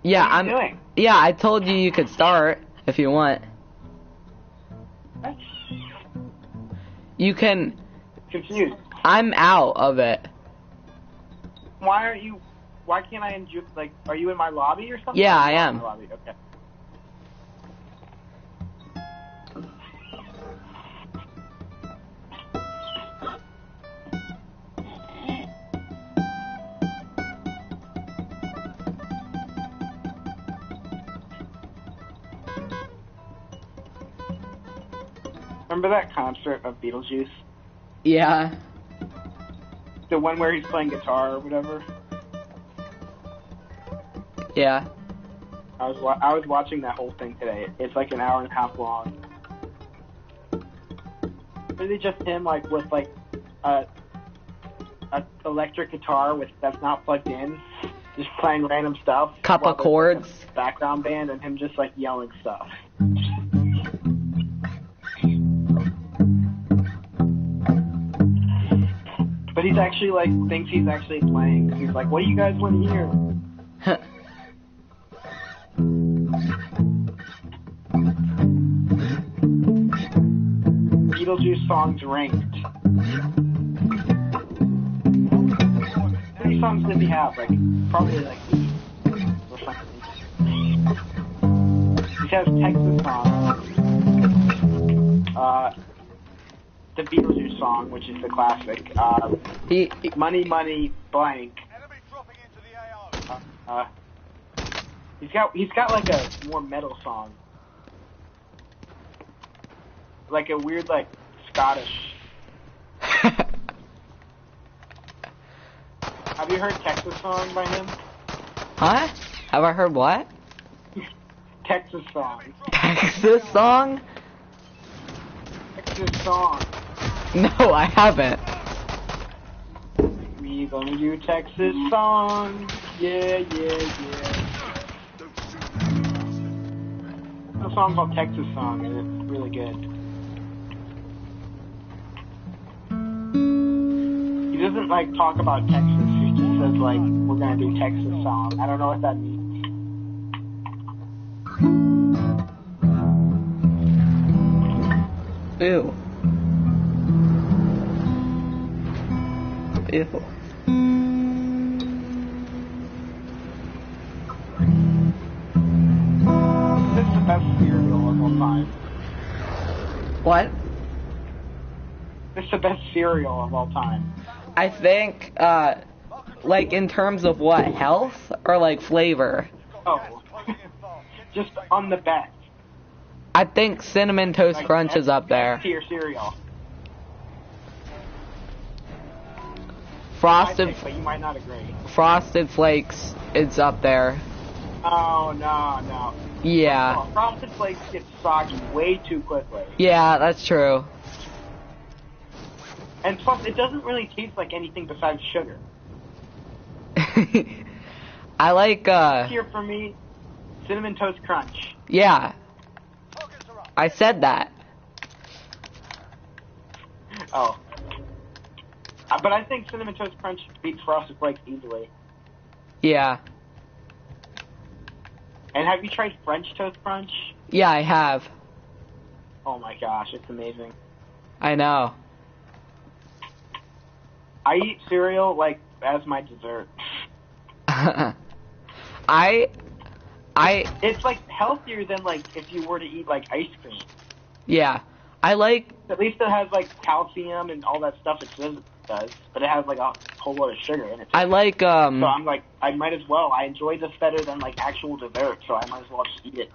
B: Yeah,
A: what are you doing?
B: Yeah, I told you could start if you want.
A: What?
B: You can.
A: Confused.
B: I'm out of it.
A: Why can't I enjoy, like, are you in my lobby or something?
B: Yeah, I am.
A: In my lobby, okay. Remember that concert of Beetlejuice?
B: Yeah.
A: The one where he's playing guitar or whatever?
B: Yeah.
A: I was watching that whole thing today. It's like an hour and a half long. Really just him like with like a electric guitar that's not plugged in, just playing random stuff.
B: Couple chords.
A: Background band and him just like yelling stuff. But he's actually like thinks he's actually playing. He's like, "What do you guys want to hear?" Beetlejuice songs ranked. How many songs did he have? Like probably like 8 or something. He has Texas songs. The Beetlejuice song, which is the classic. Money, Money, Blank.
C: Enemy dropping into the AO.
A: He's got like a more metal song. Like a weird like Scottish. Have you heard Texas Song by him?
B: Huh? Have I heard what?
A: Texas Song.
B: Texas Song?
A: Texas Song.
B: No, I haven't.
A: We gonna do Texas Song. Yeah, yeah, yeah. A song called Texas Song, and it's really good. He doesn't like talk about Texas. He just says like, "We're gonna do Texas Song." I don't know what that means.
B: Ew. Ew.
A: This is the best cereal of all time.
B: What?
A: This is the best cereal of all time.
B: I think, like in terms of what, health or like flavor?
A: Oh, just on the best.
B: I think Cinnamon Toast
A: Like,
B: Crunch is up there.
A: Tier cereal.
B: Frosted,
A: I think, but you might not agree.
B: Frosted Flakes is up there.
A: Oh no.
B: Yeah.
A: Oh, Frosted Flakes get soggy way too quickly.
B: Yeah, that's true.
A: And plus, it doesn't really taste like anything besides sugar.
B: I like,
A: Here for me, Cinnamon Toast Crunch.
B: yeah. I said that.
A: Oh. But I think Cinnamon Toast Crunch beats Frosted Flakes easily.
B: Yeah.
A: And have you tried French Toast Crunch?
B: Yeah, I have.
A: Oh my gosh, it's amazing.
B: I know.
A: I eat cereal, like, as my dessert. It's, like, healthier than, like, if you were to eat, like, ice cream.
B: Yeah. I like,
A: At least it has, like, calcium and all that stuff it says it does. But it has, like, a whole lot of sugar in it.
B: I like,
A: So I'm like, I might as well. I enjoy this better than, like, actual dessert, so I might as well just eat it.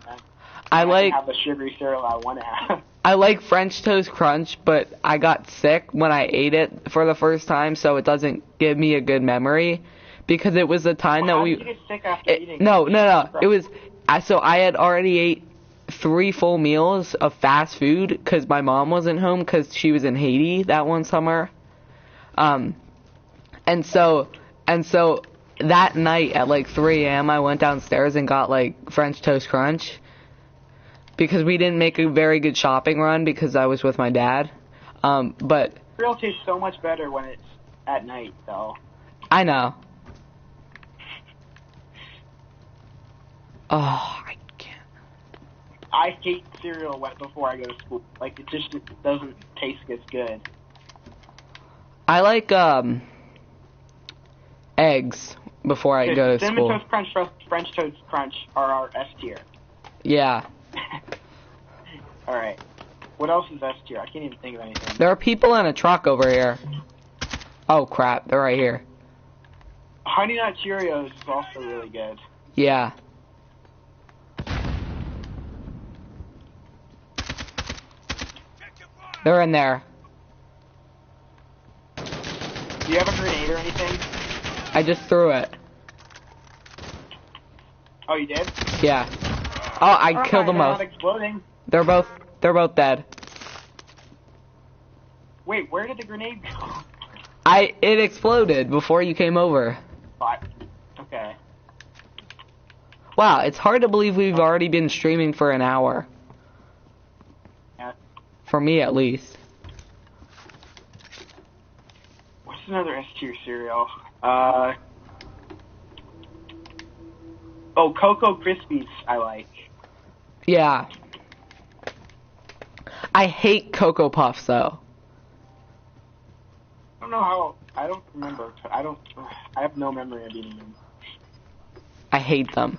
B: I
A: can
B: like,
A: have the sugary cereal I want to have.
B: I like French Toast Crunch, but I got sick when I ate it for the first time, so it doesn't give me a good memory. Because it was the time
A: How
B: that
A: did
B: we...
A: you get sick after eating?
B: No. It was... So I had already ate 3 full meals of fast food because my mom wasn't home because she was in Haiti that one summer. And so that night at like 3 a.m. I went downstairs and got like French Toast Crunch because we didn't make a very good shopping run because I was with my dad. But
A: Cereal tastes so much better when it's at night, though.
B: I know. Oh, I can't.
A: I hate cereal before I go to school. Like, it just doesn't taste as good.
B: I like eggs before I go to
A: Cinnamon
B: school.
A: Toast Crunch, French Toast Crunch are our S tier.
B: Yeah.
A: Alright. What else is S tier? I can't even think of anything.
B: There are people in a truck over here. Oh crap, they're right here.
A: Honey Nut Cheerios is also really good.
B: Yeah. They're in there.
A: Do you have a grenade or anything?
B: I just threw it.
A: Oh, you did?
B: Yeah. Oh, I killed them
A: they're
B: both.
A: not exploding.
B: They're both dead.
A: Wait, where did the grenade go?
B: It exploded before you came over.
A: Okay.
B: Wow, it's hard to believe we've already been streaming for an hour.
A: Yeah.
B: For me, at least.
A: What's another S tier cereal? Cocoa Krispies I like.
B: Yeah. I hate Cocoa Puffs, though.
A: I don't know how. I don't remember. I have no memory of eating them.
B: I hate them.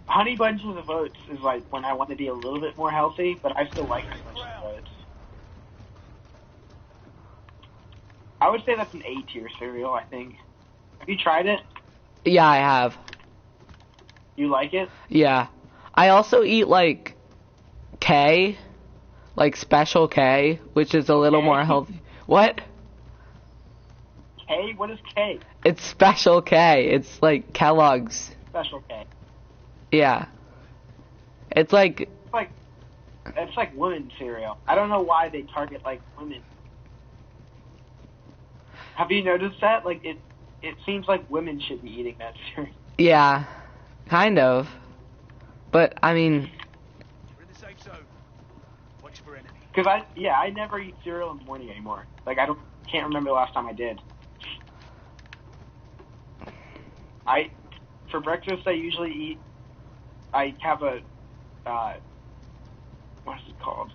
A: Honey Bunches of Oats is like when I want to be a little bit more healthy, but I still like Honey Bunches of Oats. I would say that's an A tier cereal, I think. Have you tried it?
B: Yeah, I have.
A: You like it?
B: Yeah. I also eat, like, K. Like, Special K, which is a little more healthy. What?
A: K? What is K?
B: It's Special K. It's like Kellogg's.
A: Special K.
B: Yeah. It's like...
A: It's like women's cereal. I don't know why they target, like, women. Have you noticed that? Like, it seems like women should be eating that cereal.
B: Yeah. Kind of. But, I mean...
C: We're in the safe zone. Watch for enemy.
A: Because I never eat cereal in the morning anymore. Like, can't remember the last time I did. For breakfast, I have a, what is it called?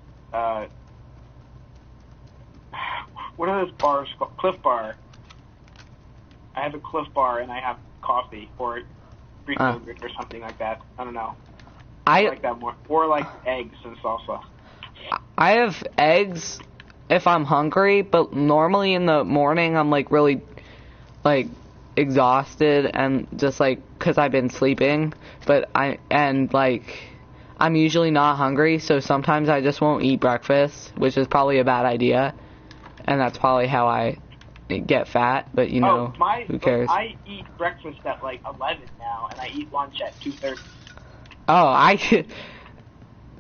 A: What are those bars called? Cliff Bar. I have a Cliff Bar and I have coffee or Greek yogurt or something like that. I don't know. I like that more. Or like eggs and salsa.
B: I have eggs if I'm hungry, but normally in the morning I'm like really like exhausted and just like because I've been sleeping, but I'm usually not hungry, so sometimes I just won't eat breakfast, which is probably a bad idea, and that's probably how I get fat, but you know, who cares?
A: I eat breakfast at like 11 now, and I eat lunch at 2:30.
B: Oh,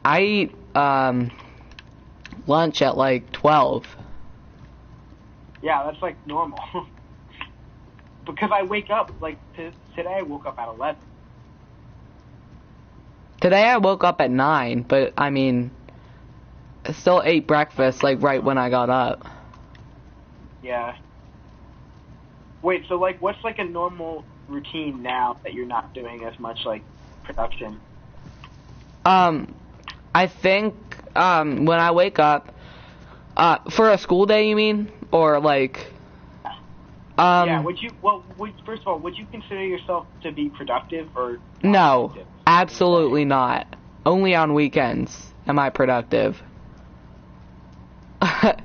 B: I eat lunch at like 12.
A: Yeah, that's like normal. Because I wake up, like, today I woke up at 11.
B: Today I woke up at 9, but, I mean, I still ate breakfast, like, right when I got up.
A: Yeah. Wait, so, like, what's, like, a normal routine now that you're not doing as much, like, production?
B: I think, when I wake up, for a school day, you mean? Or, like...
A: yeah, first of all, would you consider yourself to be productive or not
B: no,
A: productive?
B: Absolutely not. Only on weekends am I productive. It's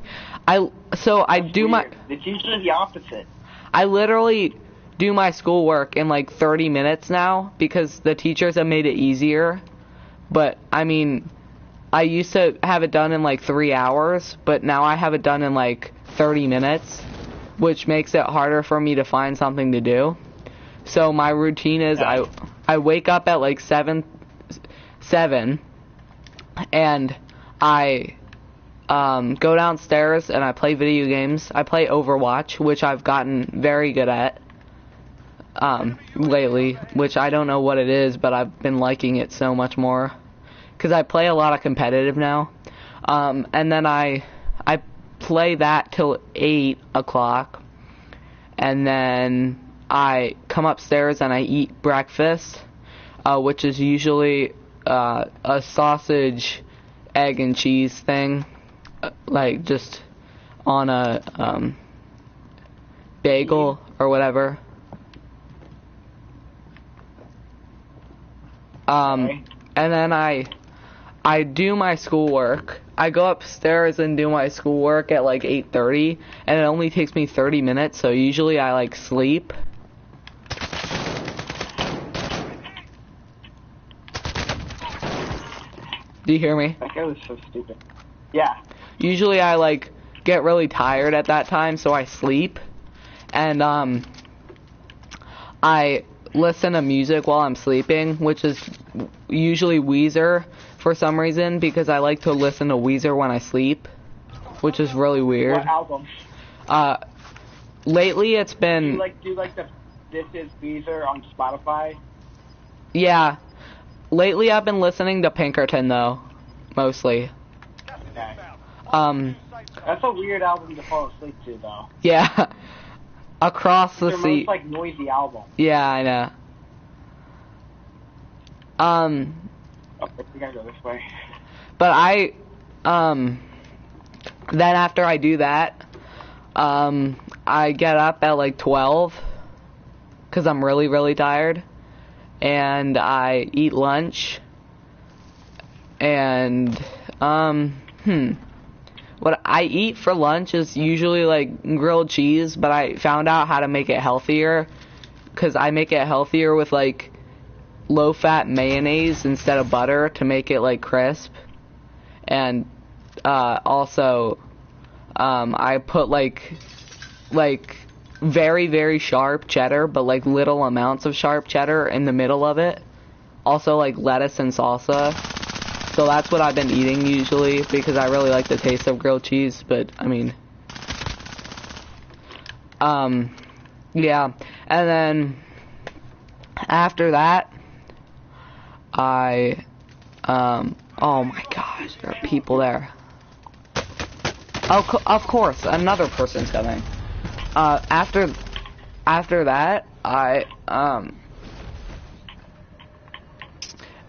A: usually the opposite.
B: I literally do my schoolwork in like 30 minutes now because the teachers have made it easier. But I mean, I used to have it done in like 3 hours, but now I have it done in like 30 minutes. Which makes it harder for me to find something to do. So my routine is I wake up at like 7 and I go downstairs and I play video games. I play Overwatch, which I've gotten very good at lately, which I don't know what it is, but I've been liking it so much more because I play a lot of competitive now. And then I play that till 8 o'clock, and then I come upstairs and I eat breakfast, which is usually a sausage, egg, and cheese thing, like just on a bagel or whatever. And then I do my schoolwork. I go upstairs and do my schoolwork at like 8:30, and it only takes me 30 minutes, so usually I like sleep. Do you hear me?
A: That guy was so stupid. Yeah.
B: Usually I like get really tired at that time, so I sleep. And I listen to music while I'm sleeping, which is usually Weezer for some reason, because I like to listen to Weezer when I sleep, which is really weird.
A: What album?
B: Lately it's been...
A: Do you like the This Is Weezer on Spotify?
B: Yeah. Lately I've been listening to Pinkerton, though. Mostly.
A: Okay.
B: That's
A: a weird album to fall asleep to, though.
B: Yeah. Across the
A: It's
B: Sea.
A: most, like, noisy album.
B: Yeah, I know.
A: Okay, we gotta go this way.
B: But then after I do that, I get up at like 12, because I'm really, really tired, and I eat lunch, and, what I eat for lunch is usually like grilled cheese, but I found out how to make it healthier, because I make it healthier with like low-fat mayonnaise instead of butter to make it like crisp, and also I put like very, very sharp cheddar, but like little amounts of sharp cheddar in the middle of it. Also like lettuce and salsa. So that's what I've been eating usually because I really like the taste of grilled cheese, but I mean, yeah. And then after that, oh my gosh, there are people there. Oh, of course, another person's coming. After that,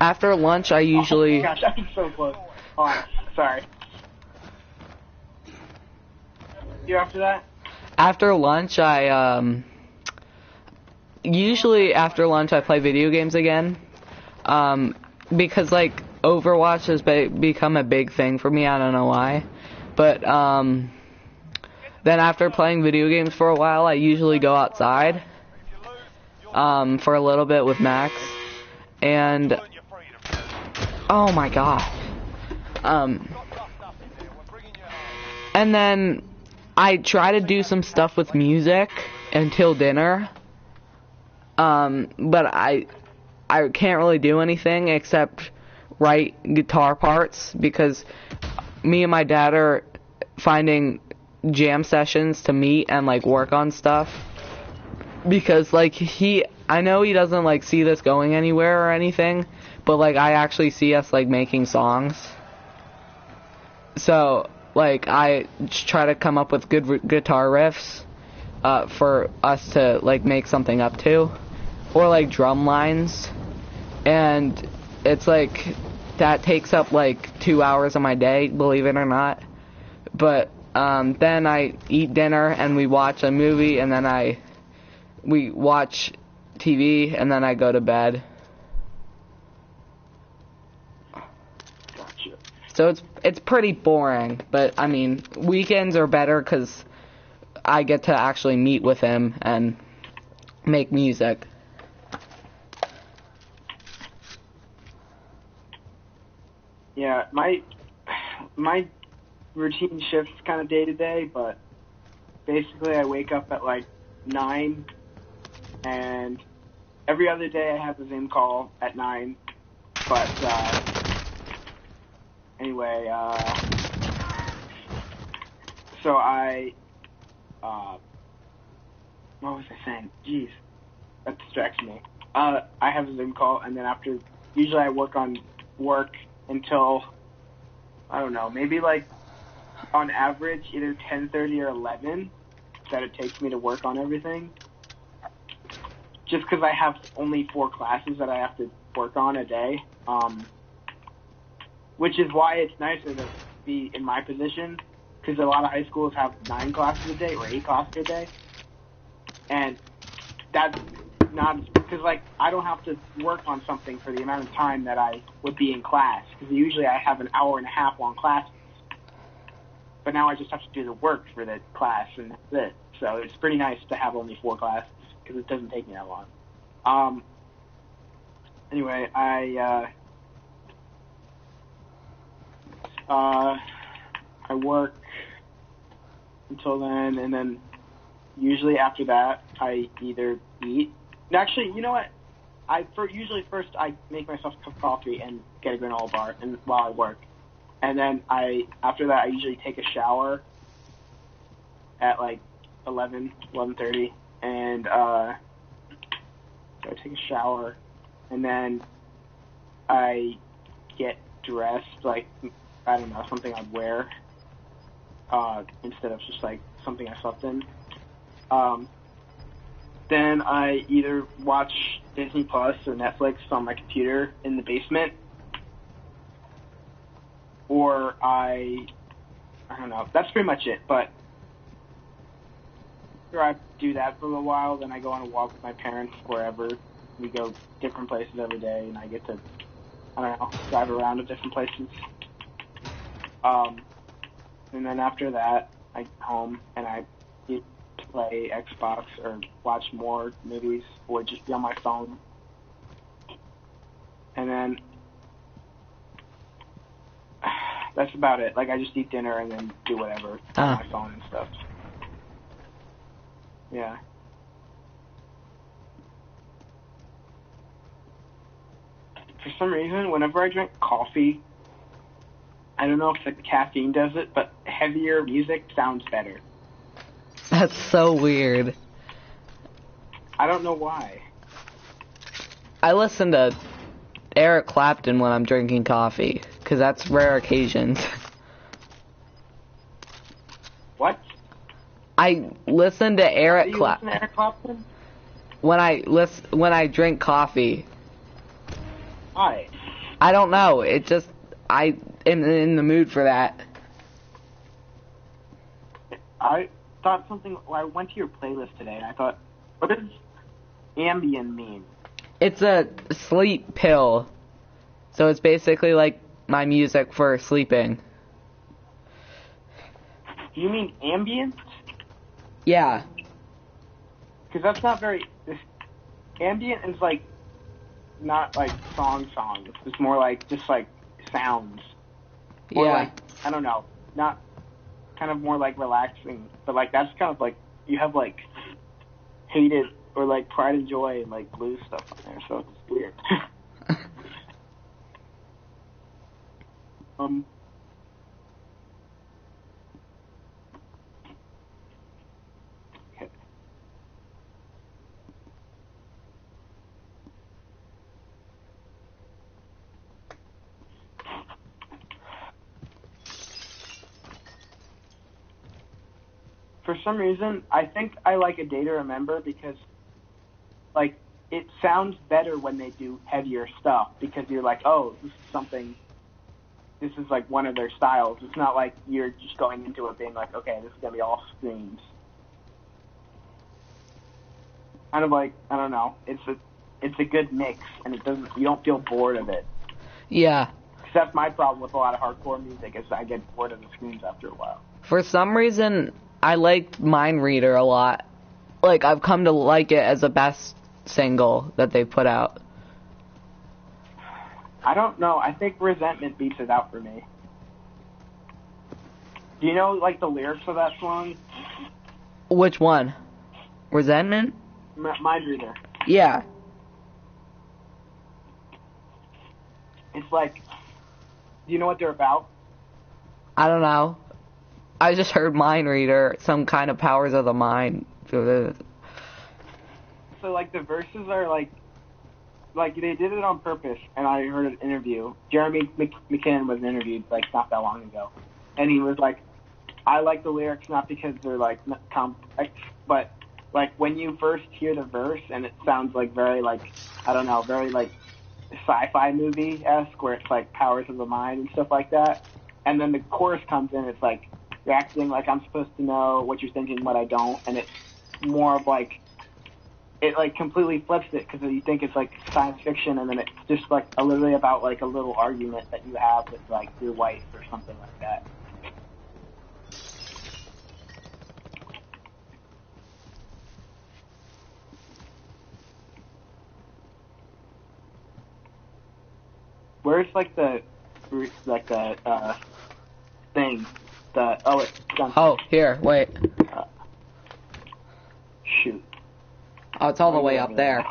B: after lunch, I usually...
A: Oh gosh, I'm so close. Hold on, sorry. You after that?
B: After lunch, usually after lunch I play video games again. Because, like, Overwatch has become a big thing for me, I don't know why. But, then after playing video games for a while, I usually go outside, for a little bit with Max. And, oh my god. And then I try to do some stuff with music until dinner. But I can't really do anything except write guitar parts because me and my dad are finding jam sessions to meet and like work on stuff because like I know he doesn't like see this going anywhere or anything, but like I actually see us like making songs. So like I try to come up with good guitar riffs for us to like make something up to, or like drum lines, and it's like that takes up like 2 hours of my day, believe it or not. But then I eat dinner and we watch a movie, and then we watch TV, and then I go to bed.
A: Gotcha.
B: So it's pretty boring, but I mean weekends are better because I get to actually meet with him and make music.
A: Yeah, my routine shifts kind of day to day, but basically I wake up at like 9, and every other day I have a Zoom call at 9. But anyway, so what was I saying? Jeez, that distracts me. I have a Zoom call, and then usually I work until, I don't know, maybe like on average either 10:30 or 11 that it takes me to work on everything. Just because I have only 4 classes that I have to work on a day, which is why it's nicer to be in my position, because a lot of high schools have 9 classes a day or 8 classes a day, and that's not, because like I don't have to work on something for the amount of time that I would be in class, because usually I have an hour and a half long class, but now I just have to do the work for the class, and that's it. So it's pretty nice to have only 4 classes, because it doesn't take me that long. Anyway, I work until then, and then usually after that I either eat. Actually, you know what? Usually first I make myself a cup of coffee and get a granola bar and while I work. And then after that I usually take a shower at like 11:30, and so I take a shower, and then I get dressed, like, I don't know, something I'd wear, instead of just like something I slept in. Then I either watch Disney Plus or Netflix on my computer in the basement, or I don't know. That's pretty much it. But after I do that for a little while, then I go on a walk with my parents wherever. We go different places every day, and I get to, I don't know, drive around to different places. And then after that, I get home and I play Xbox or watch more movies, or just be on my phone. And then that's about it. Like, I just eat dinner and then do whatever on my phone and stuff. Yeah. For some reason, whenever I drink coffee, I don't know if the caffeine does it, but heavier music sounds better.
B: That's so weird.
A: I don't know why.
B: I listen to Eric Clapton when I'm drinking coffee, because that's rare occasions.
A: What?
B: I listen to Eric
A: Clapton. Listen to Eric Clapton?
B: when I drink coffee.
A: Why?
B: I don't know. It just I'm in the mood for that.
A: I thought something. Well, I went to your playlist today, and I thought, what does Ambien mean?
B: It's a sleep pill, so it's basically like my music for sleeping.
A: Do you mean ambient?
B: Yeah.
A: Because that's not very. Ambient is like not like songs. It's more like just like sounds. Or
B: Yeah.
A: like, I don't know, not kind of more like relaxing, but like that's kind of like you have like Hate It or like Pride and Joy and like blues stuff on there, so it's weird. Okay. For some reason, I think I like A Day to Remember because, like, it sounds better when they do heavier stuff because you're like, oh, this is like one of their styles. It's not like you're just going into it being like, okay, this is gonna be all screams. Kind of like, I don't know, it's a good mix and you don't feel bored of it.
B: Yeah.
A: Because that's my problem with a lot of hardcore music is I get bored of the screams after a while.
B: For some reason, I liked Mind Reader a lot. Like, I've come to like it as the best single that they put out.
A: I don't know. I think Resentment beats it out for me. Do you know, like, the lyrics of that song?
B: Which one? Resentment?
A: Mind Reader.
B: Yeah.
A: It's like, do you know what they're about?
B: I don't know. I just heard Mind Reader, some kind of powers of the mind.
A: So, like, the verses are, like, they did it on purpose, and I heard an interview. Jeremy McKinnon was interviewed, like, not that long ago. And he was like, I like the lyrics not because they're, like, complex, but, like, when you first hear the verse, and it sounds, like, very, like, I don't know, very, like, sci-fi movie-esque, where it's, like, powers of the mind and stuff like that. And then the chorus comes in, it's, like, you're acting like I'm supposed to know what you're thinking, what I don't, and it's more of, like, it, like, completely flips it, because you think it's, like, science fiction, and then it's just, like, literally about, like, a little argument that you have with, like, your wife or something like that. Where's, like, the thing? It's done.
B: Oh, here, wait.
A: Shoot.
B: Oh, it's all the way up there.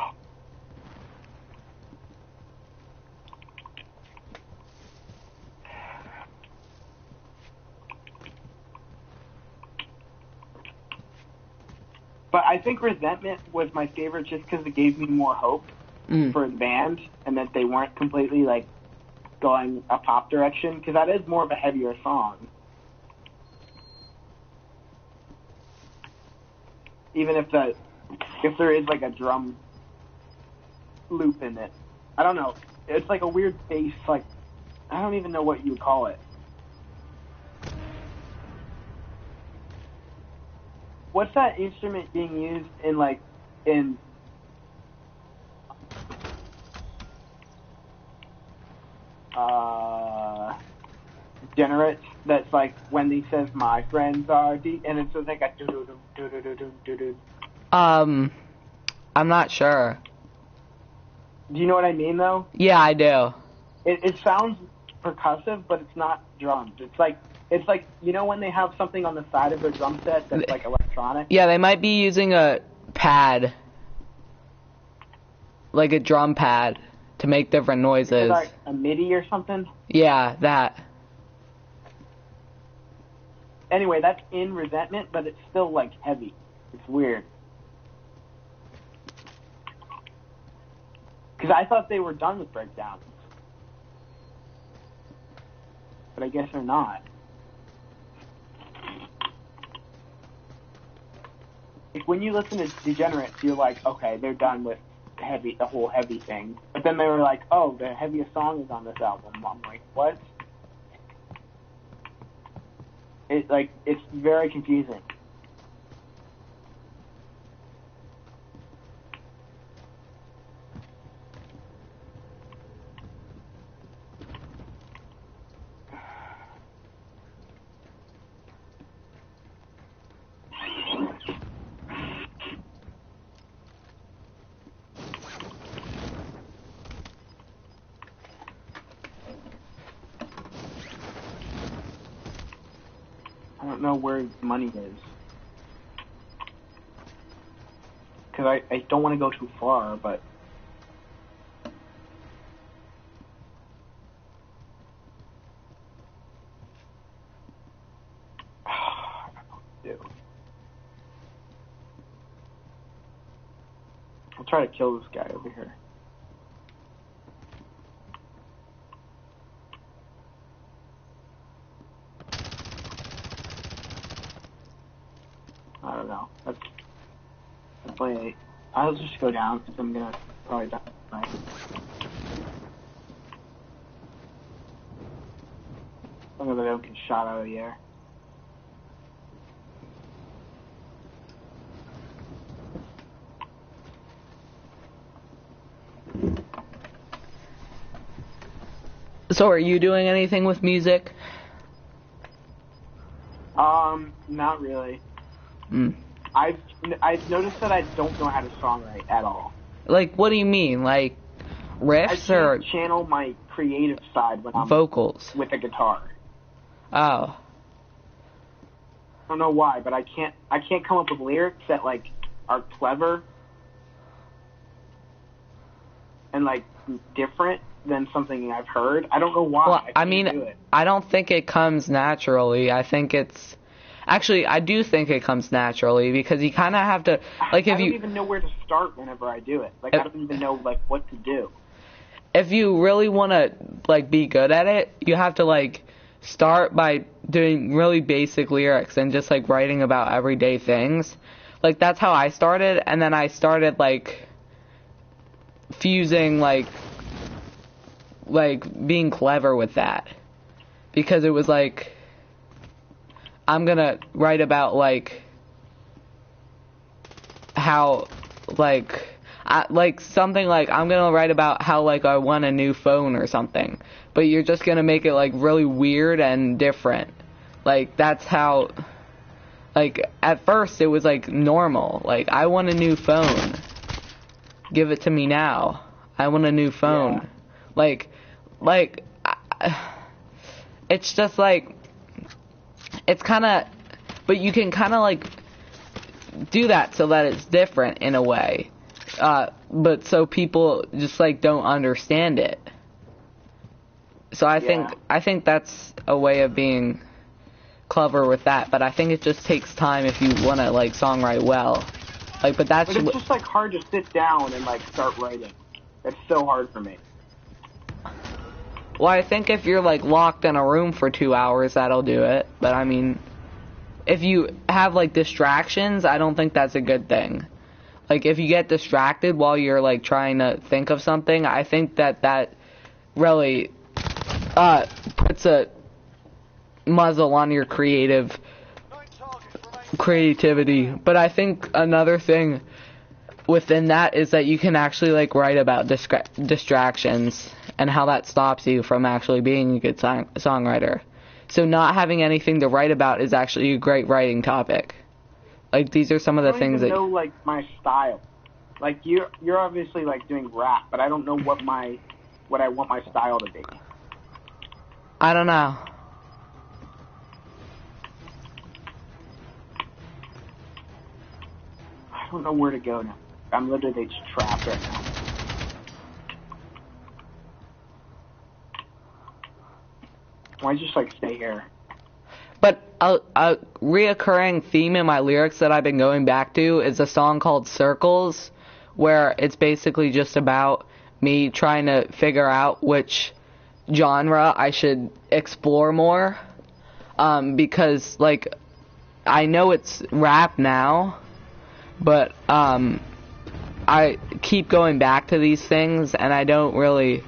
A: But I think Resentment was my favorite just because it gave me more hope for the band, and that they weren't completely, like, going a pop direction, because that is more of a heavier song. Even if there is, like, a drum loop in it. I don't know. It's like a weird bass, like, I don't even know what you would call it. What's that instrument being used in, like, Degenerate, that's like when he says my friends are deep, and it's like a do-do-do-do-do-do-do-do.
B: I'm not sure.
A: Do you know what I mean, though?
B: Yeah, I do.
A: It sounds percussive, but it's not drums. It's like It's like, you know when they have something on the side of their drum set that's like electronic?
B: Yeah, they might be using a pad, like a drum pad, to make different noises.
A: Like a MIDI or something?
B: Yeah, that.
A: Anyway, that's in Resentment, but it's still like heavy. It's weird. Because I thought they were done with breakdowns. But I guess they're not. Like, when you listen to Degenerates, you're like, okay, they're done with the whole heavy thing. But then they were like, oh, the heaviest song is on this album. I'm like, what? It's very confusing. I don't know where money is. Because I don't want to go too far, but... I don't know what to do. I'll try to kill this guy over here. I don't know. That's definitely. I'll just go down because I'm gonna probably die. Right. As long as I don't get shot out of the air.
B: So are you doing anything with music?
A: Not really.
B: Mm.
A: I've noticed that I don't know how to songwrite at all.
B: Like, what do you mean? Like, riffs
A: I
B: or
A: can't channel my creative side when I'm
B: vocals?
A: with a guitar.
B: Oh.
A: I don't know why, but I can't come up with lyrics that like are clever and like different than something I've heard. I don't know why.
B: Well, I
A: do
B: mean,
A: it.
B: I don't think it comes naturally. I think it's... Actually, I do think it comes naturally because you kind of have to... Like, if
A: I don't even know where to start whenever I do it. Like, I don't even know, like, what to do.
B: If you really want to, like, be good at it, you have to, like, start by doing really basic lyrics and just, like, writing about everyday things. Like, that's how I started, and then I started, like, fusing, like, being clever with that. Because it was, like, I'm gonna write about, like, how, like... something like, I'm gonna write about how, like, I want a new phone or something. But you're just gonna make it, like, really weird and different. Like, that's how, like, at first it was, like, normal. Like, I want a new phone. Give it to me now. I want a new phone. Yeah. Like, it's just, like, it's kinda, but you can kinda, like, do that so that it's different in a way. But so people just, like, don't understand it. So I think that's a way of being clever with that, but I think it just takes time if you want to, like, songwrite well. Like, but that's...
A: But it's just, like, hard to sit down and, like, start writing. It's so hard for me.
B: Well, I think if you're, like, locked in a room for 2 hours, that'll do it. But, I mean, if you have, like, distractions, I don't think that's a good thing. Like, if you get distracted while you're, like, trying to think of something, I think that really puts a muzzle on your creativity. But I think another thing within that is that you can actually, like, write about distractions and how that stops you from actually being a good songwriter. So not having anything to write about is actually a great writing topic. Like, these are some of the things that...
A: I don't even know, like, my style. Like, you're obviously, like, doing rap, but I don't know what I want my style to be.
B: I don't know.
A: don't know where to go now. I'm literally just trapped right now. Why just like stay here?
B: But a reoccurring theme in my lyrics that I've been going back to is a song called Circles, where it's basically just about me trying to figure out which genre I should explore more. Because, like, I know it's rap now, but I keep going back to these things, and I don't really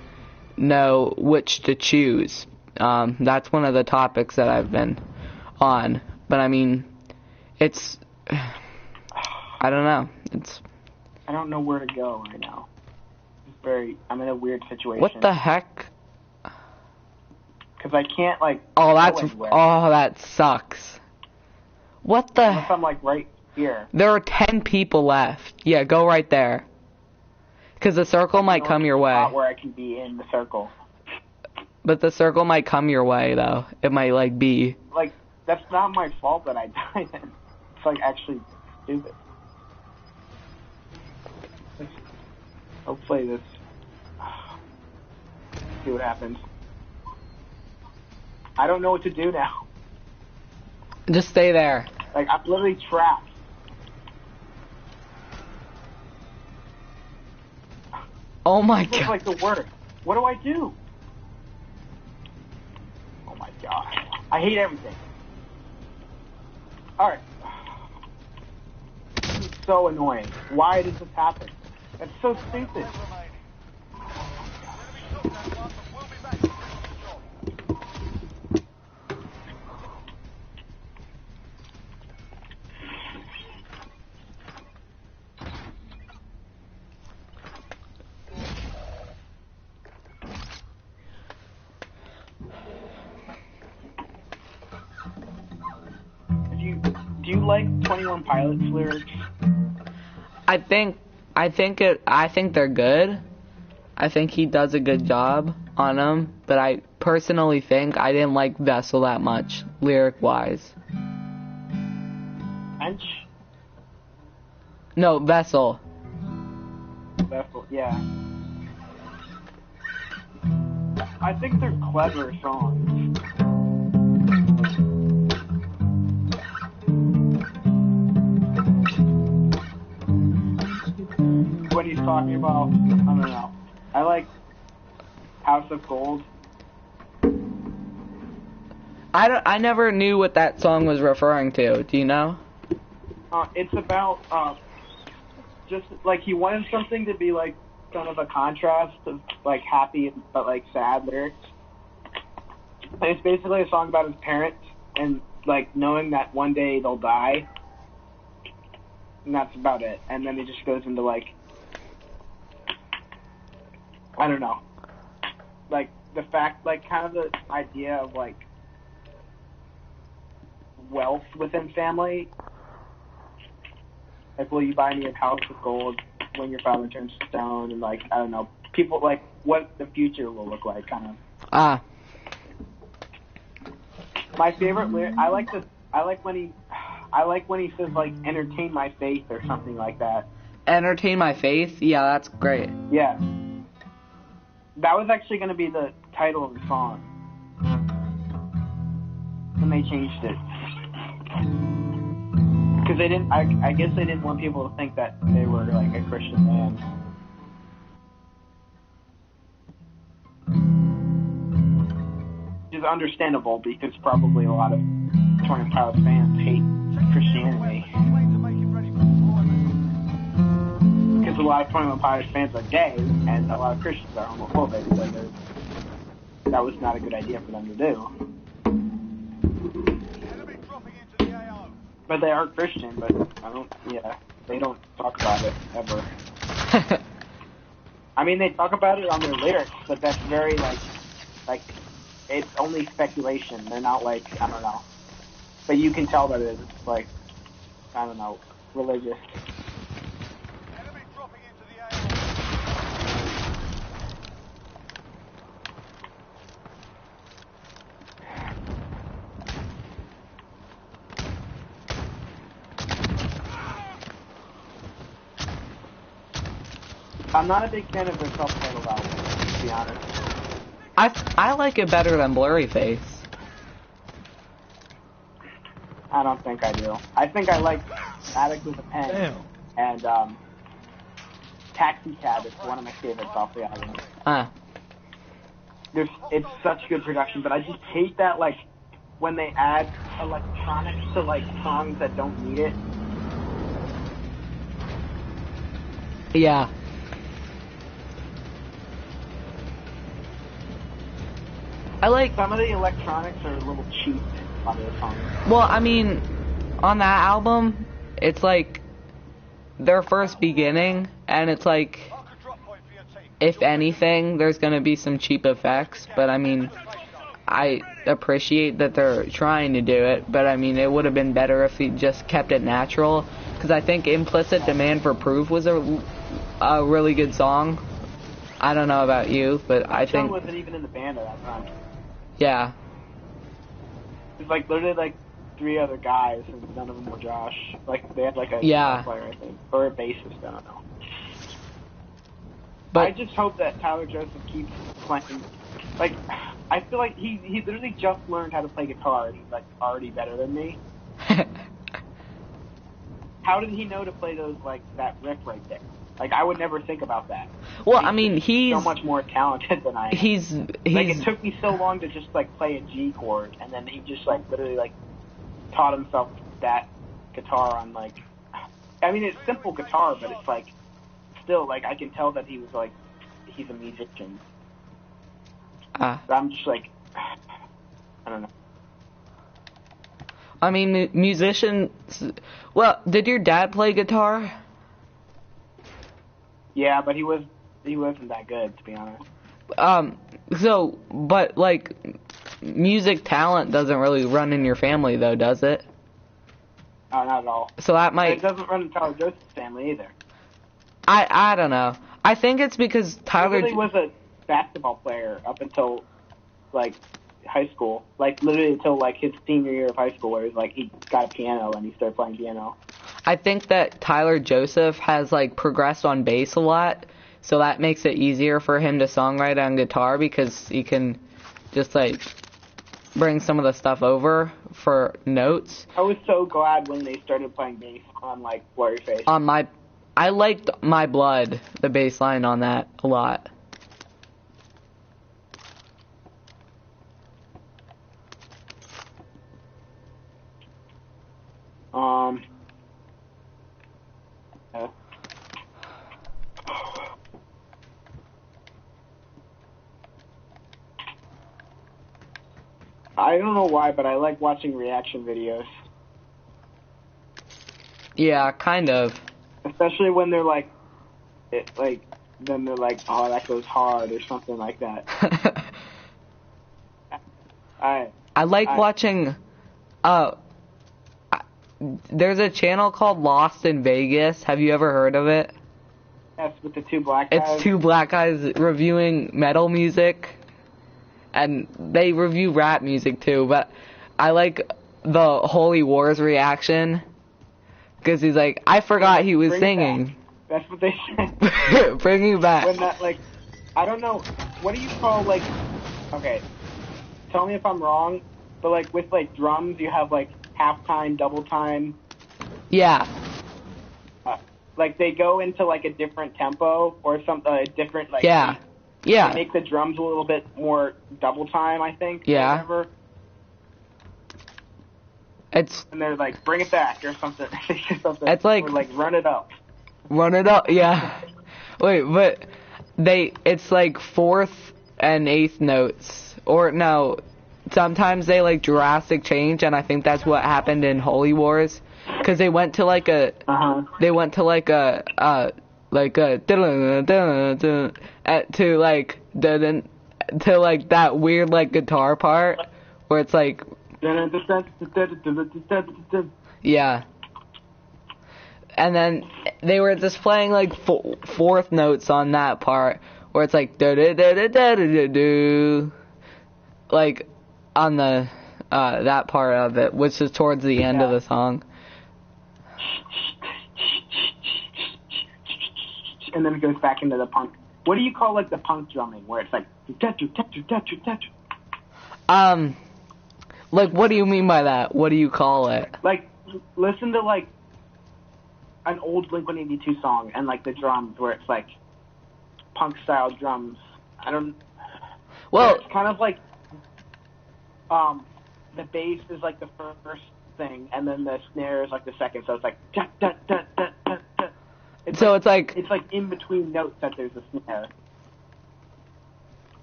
B: know which to choose. That's one of the topics that I've been on, but I mean, it's, I don't know,
A: I don't know where to go right now. I'm in a weird situation.
B: What the heck?
A: Because I can't, like,
B: oh,
A: go
B: that sucks. What the?
A: Unless I'm, like, right here.
B: There are 10 people left. Yeah, go right there. Because the circle might come your way.
A: Where I can be in the circle.
B: But the circle might come your way, though. It might, like, be...
A: Like, that's not my fault that I died in. It's, like, actually stupid. Hopefully this... See what happens. I don't know what to do now.
B: Just stay there.
A: Like, I'm literally trapped.
B: Oh my
A: god. It's like the worst. What do I do? Oh my god. I hate everything. Alright. This is so annoying. Why does this happen? That's so stupid. Do you like 21 Pilots lyrics?
B: I think they're good. I think he does a good job on them, but I personally think I didn't like Vessel that much, lyric-wise.
A: Bench?
B: No, Vessel.
A: Vessel, yeah. I think they're clever songs. What he's talking about, I don't know. I like House of Gold.
B: I never knew what that song was referring to. Do you know?
A: It's about just like he wanted something to be like kind of a contrast of like happy but like sad lyrics. And it's basically a song about his parents and like knowing that one day they'll die. And that's about it. And then he just goes into like, I don't know, like the fact, like kind of the idea of like wealth within family. Like, will you buy me a house of gold when your father turns to stone? And like, I don't know, people like what the future will look like, kind of. My favorite lyric, I like when he says like entertain my faith or something like that.
B: Entertain my faith? Yeah, that's great.
A: Yeah. That was actually going to be the title of the song. And they changed it. Because they didn't, I guess they didn't want people to think that they were like a Christian band. Which is understandable because probably a lot of 21 Pilots fans hate Christianity. Because a lot of 21 Pilots fans are gay, and a lot of Christians are homophobic, so that was not a good idea for them to do. But they are Christian, but they don't talk about it, ever. I mean, they talk about it on their lyrics, but that's very, like, it's only speculation. They're not, like, I don't know. But you can tell that it's, like, I don't know, religious. I'm not a big fan of their self-titled album, to be honest.
B: I like it better than Blurry Face.
A: I don't think I do. I think I like Addict with a Pen and Taxi Cab is one of my favorites off the album. It's such good production, but I just hate that, like, when they add electronics to, like, songs that don't need it.
B: Yeah. I like...
A: Some of the electronics are a little cheap on the songs.
B: Well, I mean, on that album, it's like their first beginning, and it's like, if anything, there's gonna be some cheap effects, but I mean, I appreciate that they're trying to do it, but I mean, it would have been better if he just kept it natural, because I think Implicit Demand for Proof was a really good song. I don't know about you, but I think...
A: Sean wasn't even in the band at that time.
B: Yeah.
A: It was like literally like 3 other guys, and none of them were Josh. Like they had like a player, I think, or a bassist. I don't know. But I just hope that Tyler Joseph keeps playing. Like I feel like he literally just learned how to play guitar, and he's like already better than me. How did he know to play those that riff right there? Like I would never think about that.
B: Well, I mean, he's
A: so much more talented than I am.
B: He's
A: like it took me so long to just like play a G chord, and then he just like literally like taught himself that guitar on like. I mean, it's simple guitar, but it's like still like I can tell that he was like he's a musician. But I'm just like I don't know.
B: I mean, musicians. Well, did your dad play guitar?
A: Yeah, but he wasn't that good, to be honest.
B: So, but like, music talent doesn't really run in your family, though, does it?
A: Oh, not at all.
B: So that might.
A: It doesn't run in Tyler Joseph's family either.
B: I don't know. I think it's because Tyler.
A: He really was a basketball player up until like high school, like literally until like his senior year of high school, where he got a piano and he started playing piano.
B: I think that Tyler Joseph has like progressed on bass a lot, so that makes it easier for him to songwrite on guitar because he can just like bring some of the stuff over for notes.
A: I was so glad when they started playing bass on like Blurry Face.
B: I liked My Blood, the bass line on that a lot.
A: I don't know why, but I like watching reaction videos.
B: Yeah, kind of.
A: Especially when they're like, then they're like, oh, that goes hard or something like that.
B: I like watching. There's a channel called Lost in Vegas. Have you ever heard of it?
A: Yes, with the 2 black guys.
B: It's 2 black guys reviewing metal music. And they review rap music too, but I like the Holy Wars reaction. Because he's like, I forgot he was singing.
A: That's what they said.
B: Bring you back.
A: When that, I don't know, what do you call, okay, tell me if I'm wrong, but, with, drums, you have, half time, double time.
B: Yeah.
A: They go into, a different tempo or something, a different,
B: Yeah. Yeah.
A: They make the drums a little bit more double time, I think.
B: Yeah.
A: Or whatever. And they're like, bring it back or something.
B: It's like,
A: or run it up.
B: Run it up, yeah. Wait, but it's 4th and 8th notes. Or no, sometimes they drastic change, and I think that's what happened in Holy Wars. Because they went to they went to that weird guitar part where it's yeah, and then they were just playing 4th notes on that part where it's on the that part of it, which is towards the end of the song.
A: and then it goes back into the punk. What do you call like the punk drumming where it's like
B: like what do you mean by that? What do you call it?
A: like listen to like an old Blink-182 song and like the drums where it's like punk style drums.
B: Well,
A: it's kind of like the bass is like the first thing and then the snare is like the second, so it's like it's like in between notes that there's a snare,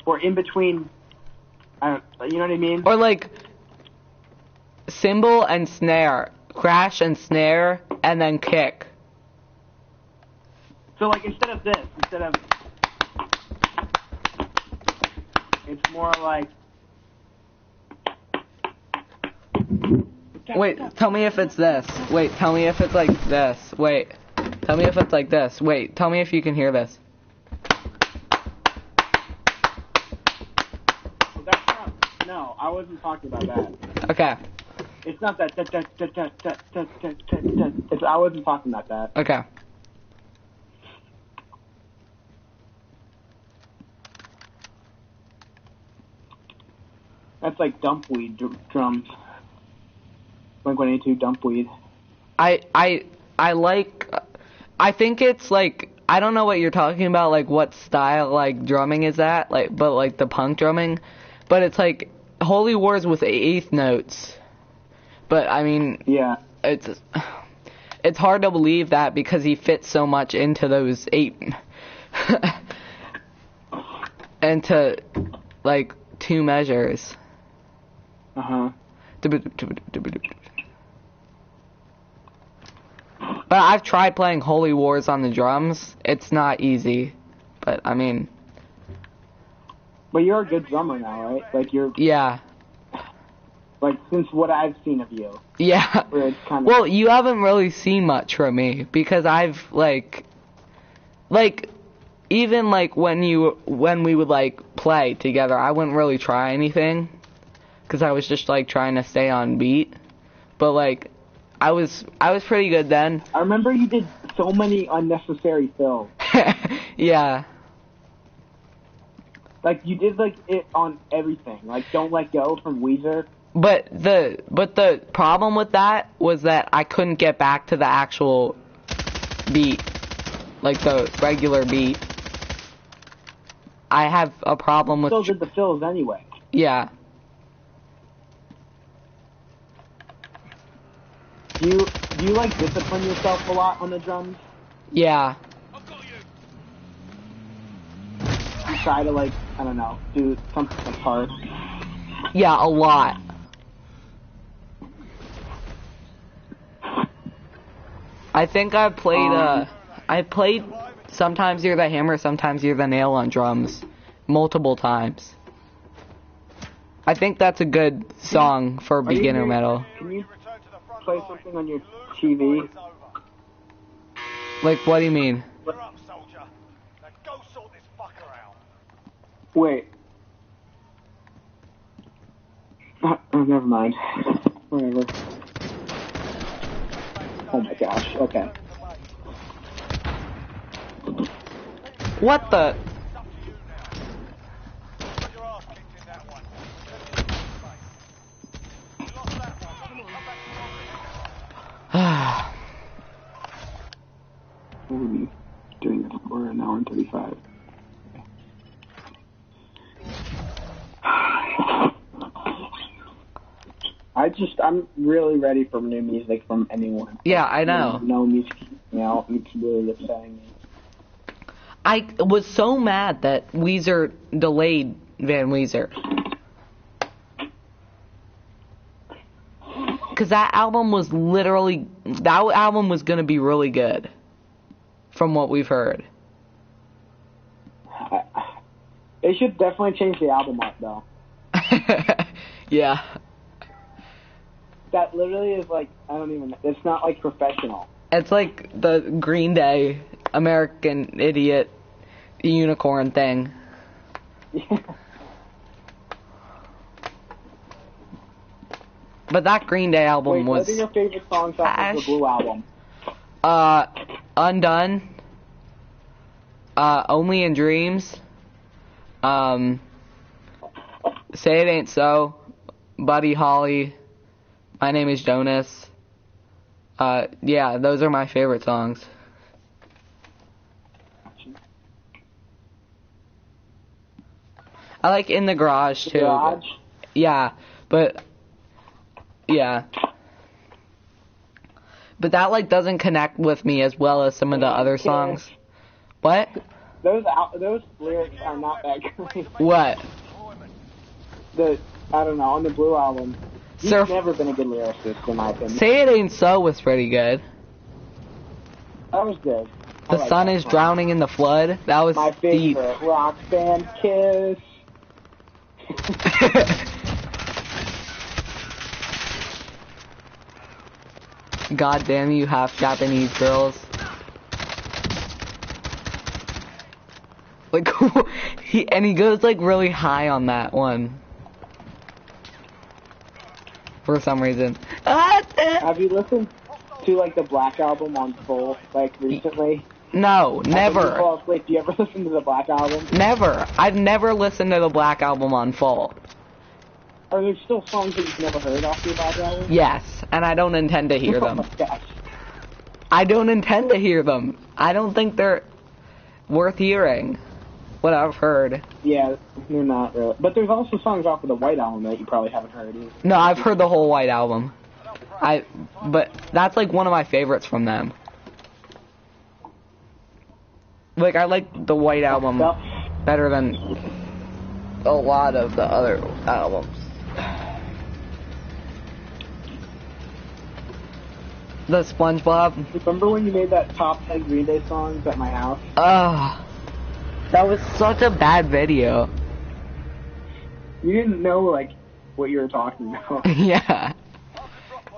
A: or in between. You know what I mean?
B: Or like cymbal and snare, crash and snare, and then kick.
A: So like instead of it's more like.
B: Wait, tell me if it's this. Wait, tell me if it's like this. Wait, tell me if it's like this. Wait, tell me if you can hear this.
A: Well, that's not. No, I wasn't talking about that.
B: Okay.
A: It's not that. I wasn't talking about that.
B: Okay.
A: That's like dumpweed drums. Blink-182 dumpweed.
B: I think it's like, I don't know what you're talking about, like what style like drumming is that, like, but like the punk drumming, but it's like Holy Wars with eighth notes. But I mean,
A: yeah,
B: it's hard to believe that because he fits so much into those eight, into like two measures. But I've tried playing Holy Wars on the drums. It's not easy, but I mean.
A: But you're a good drummer now, right? Like you're.
B: Yeah.
A: Like since what I've seen of you.
B: Yeah.
A: Where it's kind of.
B: Well, you haven't really seen much from me because I've like even like when we would like play together, I wouldn't really try anything because I was just like trying to stay on beat. But like. I was pretty good then.
A: I remember you did so many unnecessary fills.
B: Yeah.
A: Like you did like it on everything. Like Don't Let Go from Weezer.
B: But the problem with that was that I couldn't get back to the actual beat, like the regular beat. I have a problem with.
A: Still did the fills anyway.
B: Yeah.
A: Do you like discipline yourself a lot on the drums?
B: Yeah.
A: You try to like, I don't know, do something that's hard.
B: Yeah, a lot. I think I played Sometimes You're the Hammer, Sometimes You're the Nail on drums multiple times. I think that's a good song for beginner metal.
A: Can you play something on your TV?
B: Like, what do you mean?
C: You're up, soldier. Now go sort this fucker out.
A: Wait. Oh, never mind. Whatever. Oh my gosh, okay.
B: What the?
C: Get your ass kicked in that one. You lost that one. Come back to
A: What are we doing this for? An hour and 35. I'm really ready for new music from anyone.
B: Yeah, I know.
A: No music, it's really upsetting me.
B: I was so mad that Weezer delayed Van Weezer. Because that album was gonna be really good. From what we've heard.
A: They should definitely change the album art, though.
B: Yeah.
A: That literally is like, it's not like professional.
B: It's like the Green Day American Idiot unicorn thing.
A: Yeah.
B: But that Green Day album was.
A: What are your favorite songs off of the Blue album?
B: Undone. Only in Dreams. Say It Ain't So. Buddy Holly. My Name is Jonas. Yeah, those are my favorite songs. I like In the Garage too.
A: Garage?
B: Yeah, but yeah. But that like doesn't connect with me as well as some of the other songs. What?
A: Those lyrics are not that great.
B: What?
A: I don't know, on the Blue album. He's
B: Surf.
A: never been a good lyricist, in my opinion.
B: Say It Ain't So was pretty good.
A: That was good. I
B: The
A: like
B: sun
A: that
B: is
A: song.
B: drowning in the flood. That was
A: My
B: deep.
A: favorite rock band, Kiss.
B: God damn you, half Japanese girls. Like, he goes like really high on that one. For some reason.
A: Have you listened to like the Black album on full, like recently?
B: No, never.
A: Wait, do you ever listen to the Black album?
B: Never. I've never listened to the Black Album on full.
A: Are there still songs that you've never heard off the Black album?
B: Yes, and I don't intend to hear
A: Oh
B: them.
A: my gosh.
B: I don't intend to hear them. I don't think they're worth hearing. What I've heard.
A: Yeah, they're not really. But there's also songs off of the White album that you probably haven't heard either.
B: No, I've heard the whole White Album. But that's like one of my favorites from them. Like, I like the White Album better than a lot of the other albums. The SpongeBob.
A: Remember when you made that top 10 Green Day songs at my house?
B: That was such a bad video.
A: You didn't know, like, what you were talking about.
B: Yeah.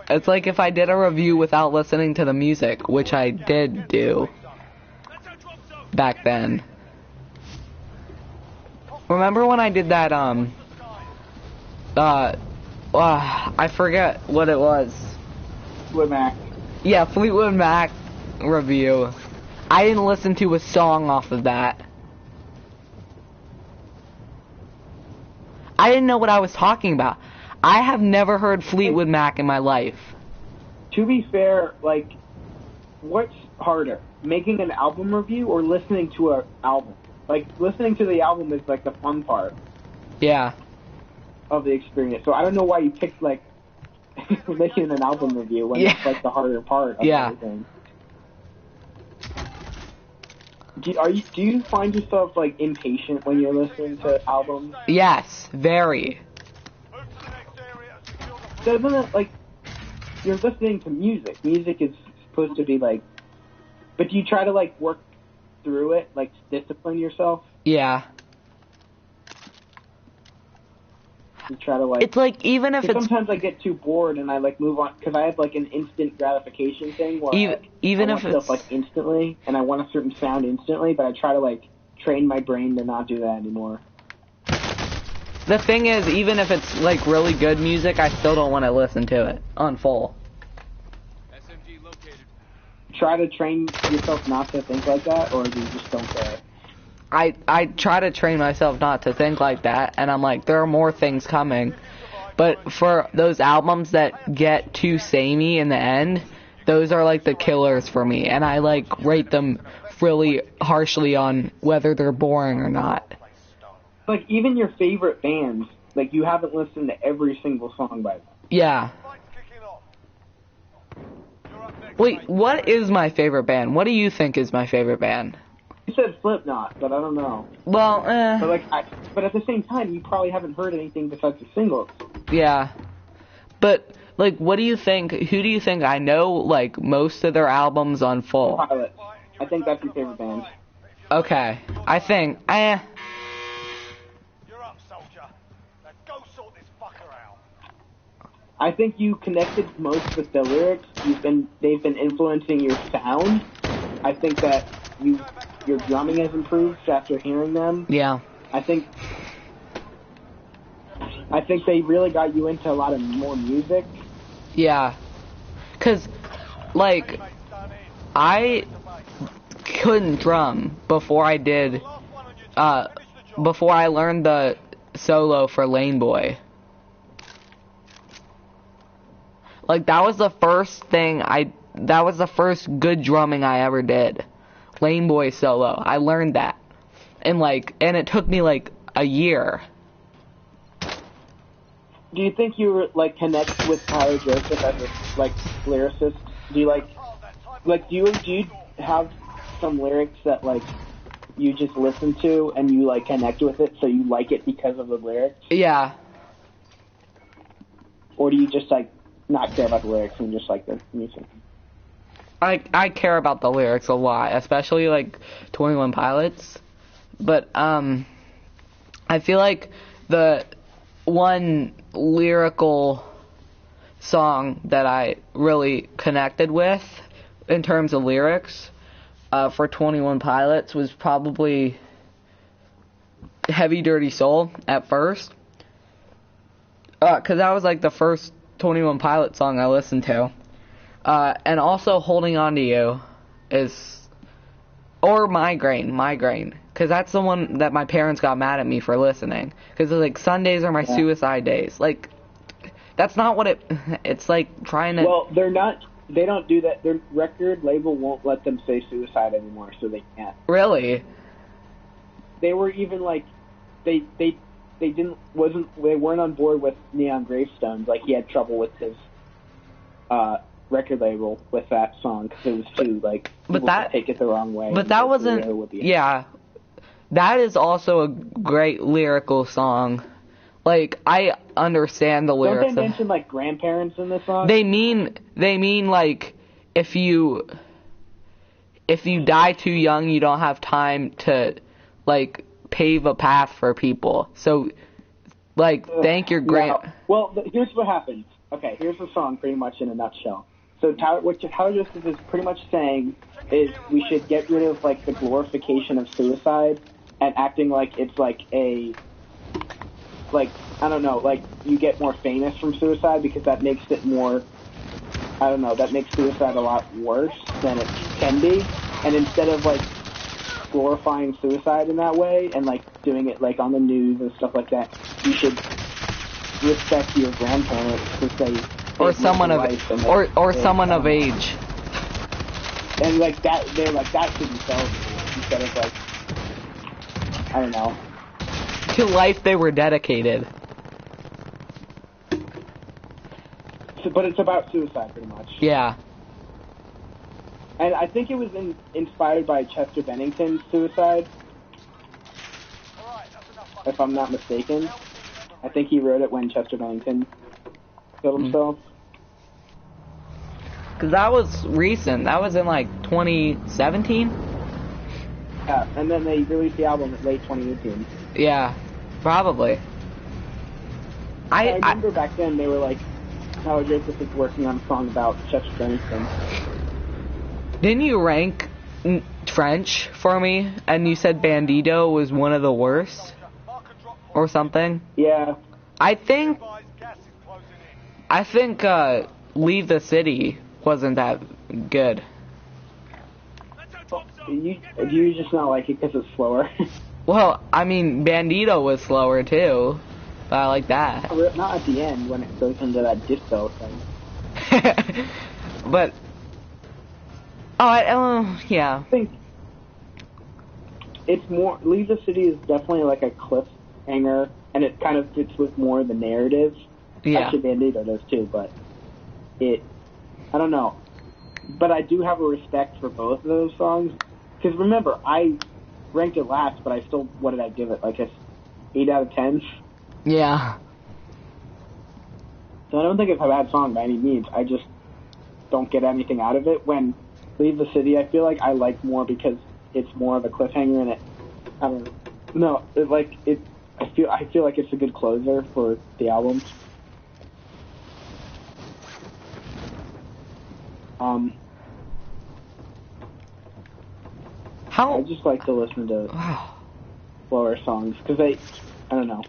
B: It's like if I did a review without listening to the music, which I did do back then. Remember when I did that, I forget what it was.
A: Fleetwood Mac.
B: Yeah, Fleetwood Mac review. I didn't listen to a song off of that. I didn't know what I was talking about. I have never heard Fleetwood Mac in my life.
A: To be fair, like, what's harder? Making an album review or listening to an album? Like, listening to the album is, like, the fun part
B: Yeah.
A: of the experience. So I don't know why you picked, like, making an album review when it's, like, the harder part of everything. Do you find yourself, like, impatient when you're listening to albums?
B: Yes, very.
A: Doesn't it, like, you're listening to music. Music is supposed to be, like, but do you try to, like, work through it, like, discipline yourself?
B: Yeah.
A: You try to, like...
B: It's like, even if it's...
A: Sometimes I get too bored and I, like, move on, because I have, like, an instant gratification thing where
B: even
A: I
B: if
A: want
B: it's...
A: stuff, like, instantly, and I want a certain sound instantly, but I try to, like, train my brain to not do that anymore.
B: The thing is, even if it's, like, really good music, I still don't want to listen to it on full.
C: SMG located.
A: Try to train yourself not to think like that, or you just don't care?
B: I try to train myself not to think like that, and I'm like, there are more things coming. But for those albums that get too samey in the end, those are like the killers for me, and I like rate them really harshly on whether they're boring or not.
A: Like, even your favorite bands, like, you haven't listened to every single song by them.
B: Yeah. Wait, what is my favorite band? What do you think is my favorite band?
A: You said Slipknot, but I don't know.
B: Well,
A: But, like, but at the same time, you probably haven't heard anything besides the singles.
B: Yeah. But, like, what do you think, who do you think I know, like, most of their albums on full?
A: Pilot. I think that's your favorite band.
B: Okay. I think,
C: You're up, soldier. Now go sort this fucker out.
A: I think you connected most with the lyrics. They've been influencing your sound. I think that your drumming has improved after hearing them.
B: yeah.
A: I think they really got you into a lot of more music.
B: Yeah. 'Cause, like, couldn't drum before I did, before I learned the solo for Lane Boy. Like, that was the first thing that was the first good drumming I ever did. Lane Boy solo. I learned that. And it took me like a year.
A: Do you think you like connect with Tyler Joseph as a like lyricist? Do you do you have some lyrics that like you just listen to and you like connect with it, so you like it because of the lyrics?
B: Yeah.
A: Or do you just like not care about the lyrics and just like the music?
B: I care about the lyrics a lot, especially like 21 Pilots. But I feel like the one lyrical song that I really connected with in terms of lyrics for 21 Pilots was probably Heavy Dirty Soul at first. 'Cause that was like the first 21 Pilots song I listened to. And also Holding On To You or Migraine. Because that's the one that my parents got mad at me for listening. Because like Sundays are my suicide days. Like, that's not what it's like trying to...
A: Well, they don't do that. Their record label won't let them say suicide anymore, so they can't.
B: Really?
A: They were even like, they weren't on board with Neon Gravestones. Like, he had trouble with his, record label with that song because it was too like people could take it the wrong way.
B: But that wasn't. Yeah, that is also a great lyrical song. Like, I understand the lyrics.
A: Don't they mention like grandparents in this song?
B: They mean like if you die too young, you don't have time to like pave a path for people. So like thank your
A: Well, here's what happens. Okay, here's the song pretty much in a nutshell. So what Tyler Joseph is pretty much saying is we should get rid of like the glorification of suicide and acting like it's like I don't know, like you get more famous from suicide because that makes it more, that makes suicide a lot worse than it can be. And instead of like glorifying suicide in that way and like doing it like on the news and stuff like that, you should respect your grandparents because they
B: or someone of someone of age.
A: And like that, they're like that should be celebrated instead of like I don't know.
B: To life they were dedicated.
A: But it's about suicide pretty much.
B: Yeah.
A: And I think it was inspired by Chester Bennington's suicide. If I'm not mistaken. I think he wrote it when Chester Bennington killed himself.
B: Because that was recent. That was in like 2017?
A: Yeah, and then they released the album in late 2018.
B: Yeah, probably.
A: I remember back then they were like, Tyler Joseph is working on a song about Chester Bennington.
B: Didn't you rank French for me? And you said Bandito was one of the worst? Or something?
A: Yeah.
B: I think Leave the City wasn't that good.
A: Do you just not like it because it's slower?
B: Well, I mean, Bandito was slower too, but I like that.
A: Not at the end when it goes into that disco thing.
B: But yeah.
A: I think it's more. Leave the City is definitely like a cliffhanger, and it kind of fits with more of the narrative.
B: Yeah.
A: Actually, Bandito does too, but I don't know. But I do have a respect for both of those songs. Because remember, I ranked it last, but I still, what did I give it? Like a 8 out of 10?
B: Yeah.
A: So I don't think it's a bad song by any means. I just don't get anything out of it. When Leave the City, I feel like I like more because it's more of a cliffhanger and it, I don't know. No, I feel like it's a good closer for the album. I just like to listen to slower songs because I don't know.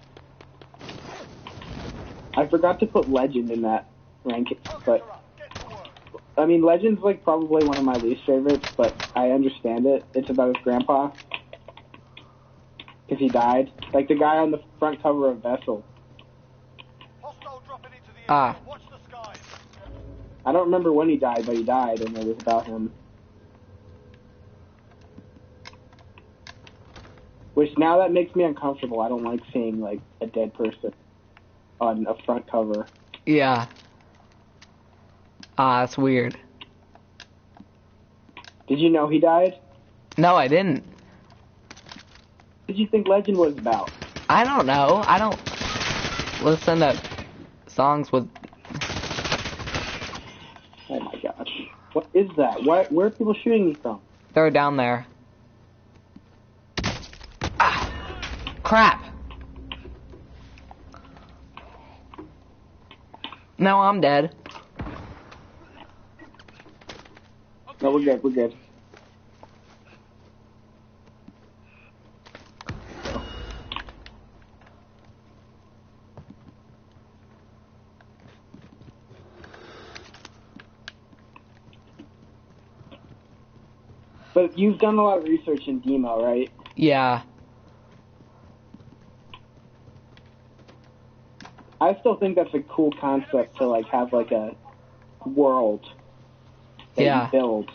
A: I forgot to put Legend in that ranking, but I mean, Legend's like probably one of my least favorites, but I understand it. It's about his grandpa. Because he died. Like the guy on the front cover of Vessel.
C: Hostile dropping into the area. Watch the skies.
A: I don't remember when he died, but he died, and it was about him. Which now that makes me uncomfortable. I don't like seeing like a dead person on a front cover.
B: Yeah. That's weird.
A: Did you know he died?
B: No, I didn't.
A: What did you think Legend was about?
B: I don't know. I don't listen to songs with...
A: Oh my gosh. What is that? Where are people shooting me from?
B: They're down there. Ah! Crap! No, I'm dead.
A: No, we're good, we're good. But you've done a lot of research in demo, right?
B: Yeah.
A: I still think that's a cool concept to like have like a world that you build.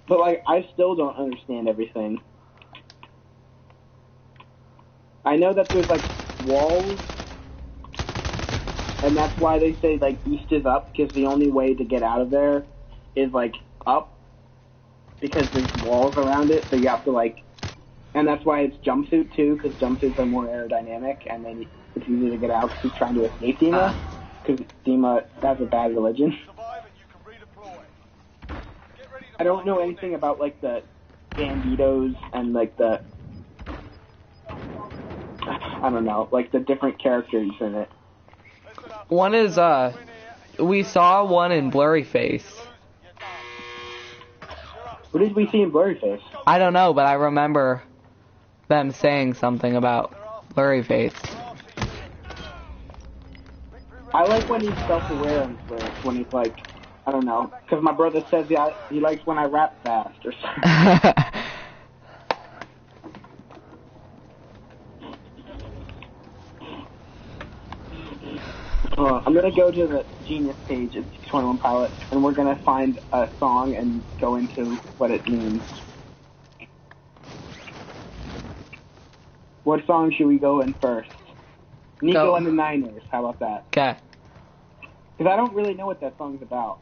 A: But like I still don't understand everything. I know that there's like walls, and that's why they say like east is up, because the only way to get out of there is like up, because there's walls around it, so you have to like, and that's why it's jumpsuit too, because jumpsuits are more aerodynamic, and then it's easier to get out because he's trying to escape Dima, because Dima has a bad religion. I don't know anything about like the banditos and like the, I don't know, like the different characters in it.
B: One is, we saw one in Blurry Face.
A: What did we see in Blurry Face?
B: I don't know, but I remember them saying something about Blurry Face.
A: I like when he's self-aware in his lyrics, when he's like, I don't know, because my brother says he likes when I rap fast or something. I'm going to go to the Genius page of 21 Pilots, and we're going to find a song and go into what it means. What song should we go in first? Nico and the Niners, how about that?
B: Okay.
A: Because I don't really know what that song's about.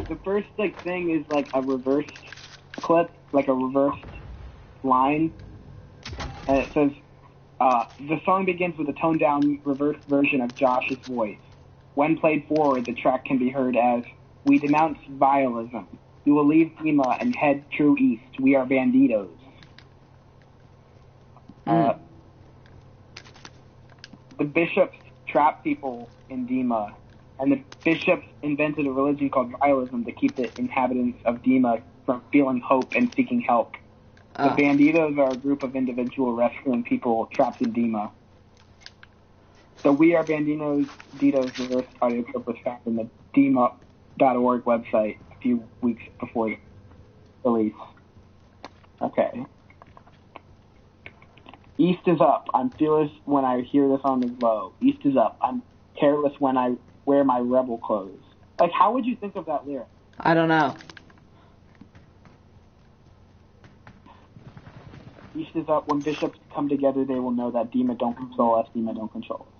A: The first thing is like a reversed clip, like a reversed line, and it says, the song begins with a toned-down, reversed version of Josh's voice. When played forward, the track can be heard as, "We denounce vialism. We will leave Dima and head true east. We are banditos." The bishops trap people in Dima, and the bishops invented a religion called vialism to keep the inhabitants of Dima from feeling hope and seeking help. The banditos are a group of individual rescuing people trapped in Dima. The We Are Banditos reverse audio clip was found in the Dima.org website a few weeks before release. Okay. East is up. I'm fearless when I hear the song is low. East is up. I'm careless when I wear my rebel clothes. Like, how would you think of that lyric?
B: I don't know.
A: East is up. When bishops come together, they will know that Dima don't control us. Dima don't control us.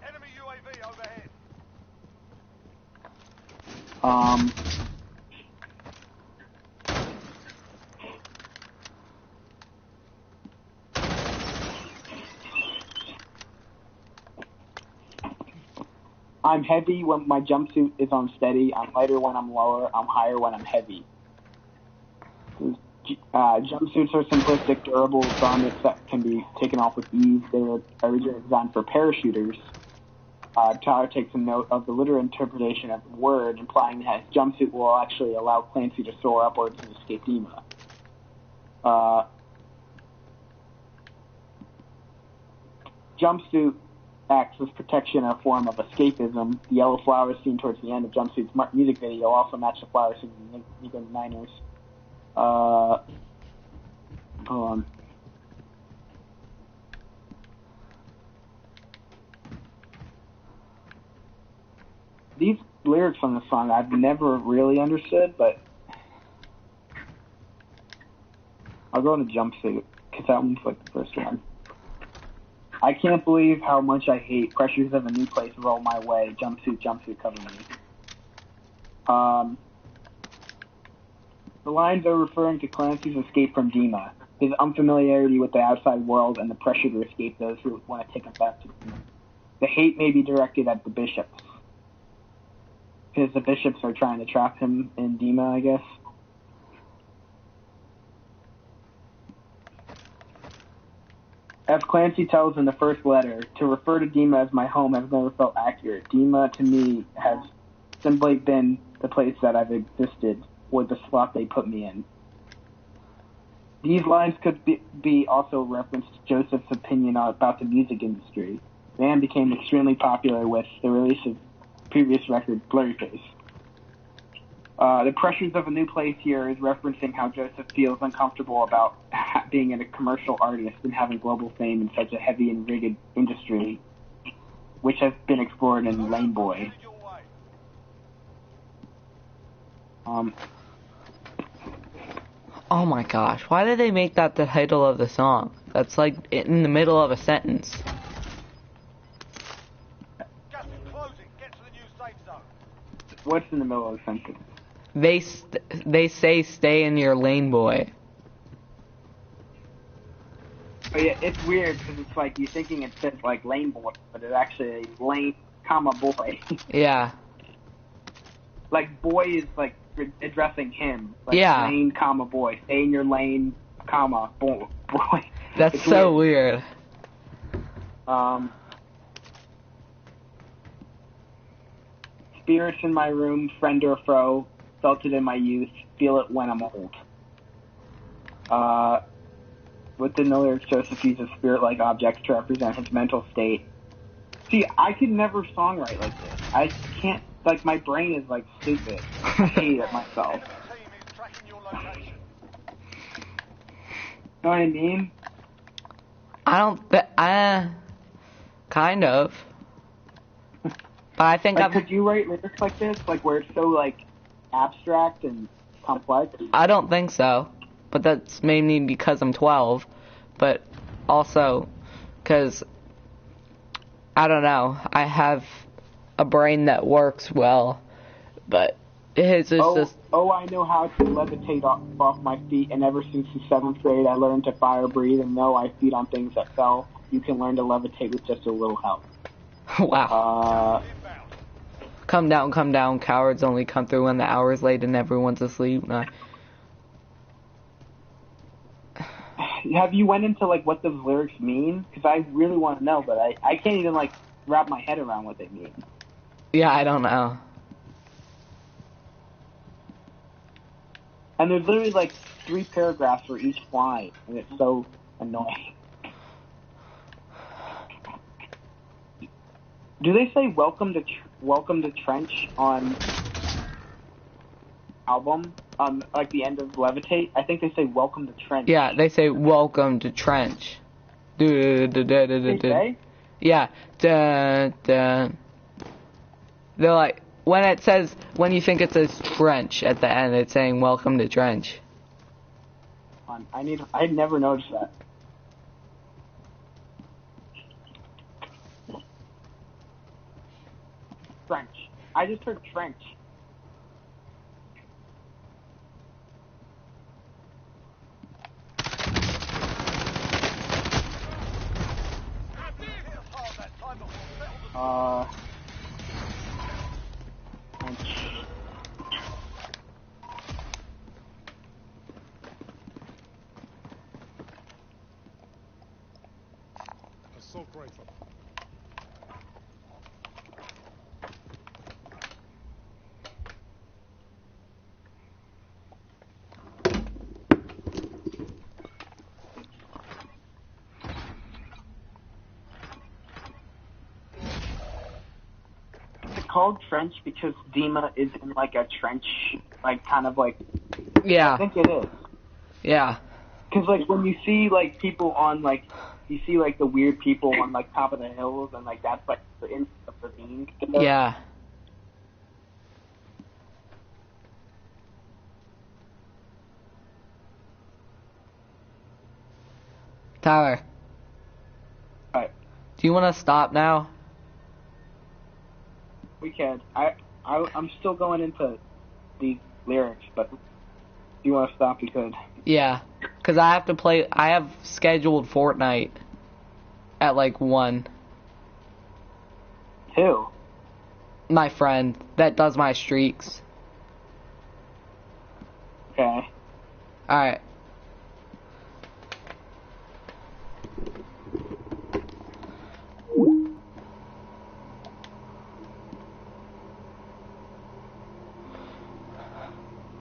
C: Enemy UAV overhead.
A: I'm heavy when my jumpsuit is unsteady. I'm lighter when I'm lower. I'm higher when I'm heavy. Jumpsuits are simplistic, durable garments that can be taken off with ease. They were originally designed for parachuters. Tyler takes a note of the literal interpretation of the word, implying that his jumpsuit will actually allow Clancy to soar upwards and escape Dima. Jumpsuit acts as protection or a form of escapism. The yellow flowers seen towards the end of Jumpsuit's music video also match the flowers seen in Negro Niners. Hold on. These lyrics on the song I've never really understood, but I'll go into Jumpsuit, because that one's like the first one. I can't believe how much I hate pressures of a new place roll my way. Jumpsuit, jumpsuit, cover me. The lines are referring to Clancy's escape from Dima, his unfamiliarity with the outside world, and the pressure to escape those who want to take him back to Dima. The hate may be directed at the bishops, because the bishops are trying to trap him in Dima, I guess. As Clancy tells in the first letter, to refer to Dima as my home has never felt accurate. Dima, to me, has simply been the place that I've existed, or the slot they put me in. These lines could be also reference to Joseph's opinion about the music industry. The band became extremely popular with the release of previous record, Blurryface. The pressures of a new place here is referencing how Joseph feels uncomfortable about being a commercial artist and having global fame in such a heavy and rigid industry, which has been explored in Lame Boy.
B: Oh my gosh, why did they make that the title of the song? That's like in the middle of a sentence.
C: Gas is closing. Get to the new safe zone.
A: What's in the middle of the sentence?
B: They say stay in your lane, boy.
A: But yeah, it's weird because it's like you're thinking it says like lane boy, but it's actually lane, comma boy.
B: Yeah.
A: Like boy is like addressing him. Like
B: yeah.
A: Lane, comma boy. Stay in your lane, comma boy.
B: That's
A: it's
B: so weird.
A: Spirits in my room, friend or foe. Felt it in my youth, feel it when I'm old. Within the lyrics, Joseph uses spirit-like objects to represent his mental state. See, I could never songwrite like this. I can't, like, my brain is, like, stupid. I hate it myself. Know what I mean?
B: Kind of. But I think
A: like, could you write lyrics like this? Like, where it's so, like, abstract and complex?
B: I don't think so, but that's mainly because I'm 12, but also because, I don't know, I have a brain that works well, but his is just...
A: Oh, I know how to levitate off my feet, and ever since the 7th grade I learned to fire breathe, and know I feed on things that fell. You can learn to levitate with just a little help.
B: Wow. Come down, cowards only come through when the hour's late and everyone's asleep. Nah.
A: Have you went into, like, what those lyrics mean? Because I really want to know, but I can't even, like, wrap my head around what they mean.
B: Yeah, I don't know.
A: And there's literally, like, 3 paragraphs for each line, and it's so annoying. Do they say welcome to Trench on album? Like the end of Levitate? I think they say welcome to Trench.
B: Yeah, they say welcome to Trench. They
A: say?
B: Yeah. They're like, when you think it says Trench at the end, it's saying welcome to Trench.
A: I never noticed that. Trench. I just heard trench.
E: Assault rifle.
A: called trench because Dima is in like a trench, like kind of like.
B: Yeah.
A: I think it is.
B: Yeah.
A: Because like when you see like people on like, you see like the weird people on like top of the hills and like that's like in the ravine.
B: Yeah. Tyler.
A: Right.
B: Do you want to stop now?
A: We can. I'm still going into the lyrics, but if you want to stop, you could.
B: Yeah. Because I have to play. I have scheduled Fortnite at like 1.
A: Who?
B: My friend that does my streaks.
A: Okay.
B: Alright.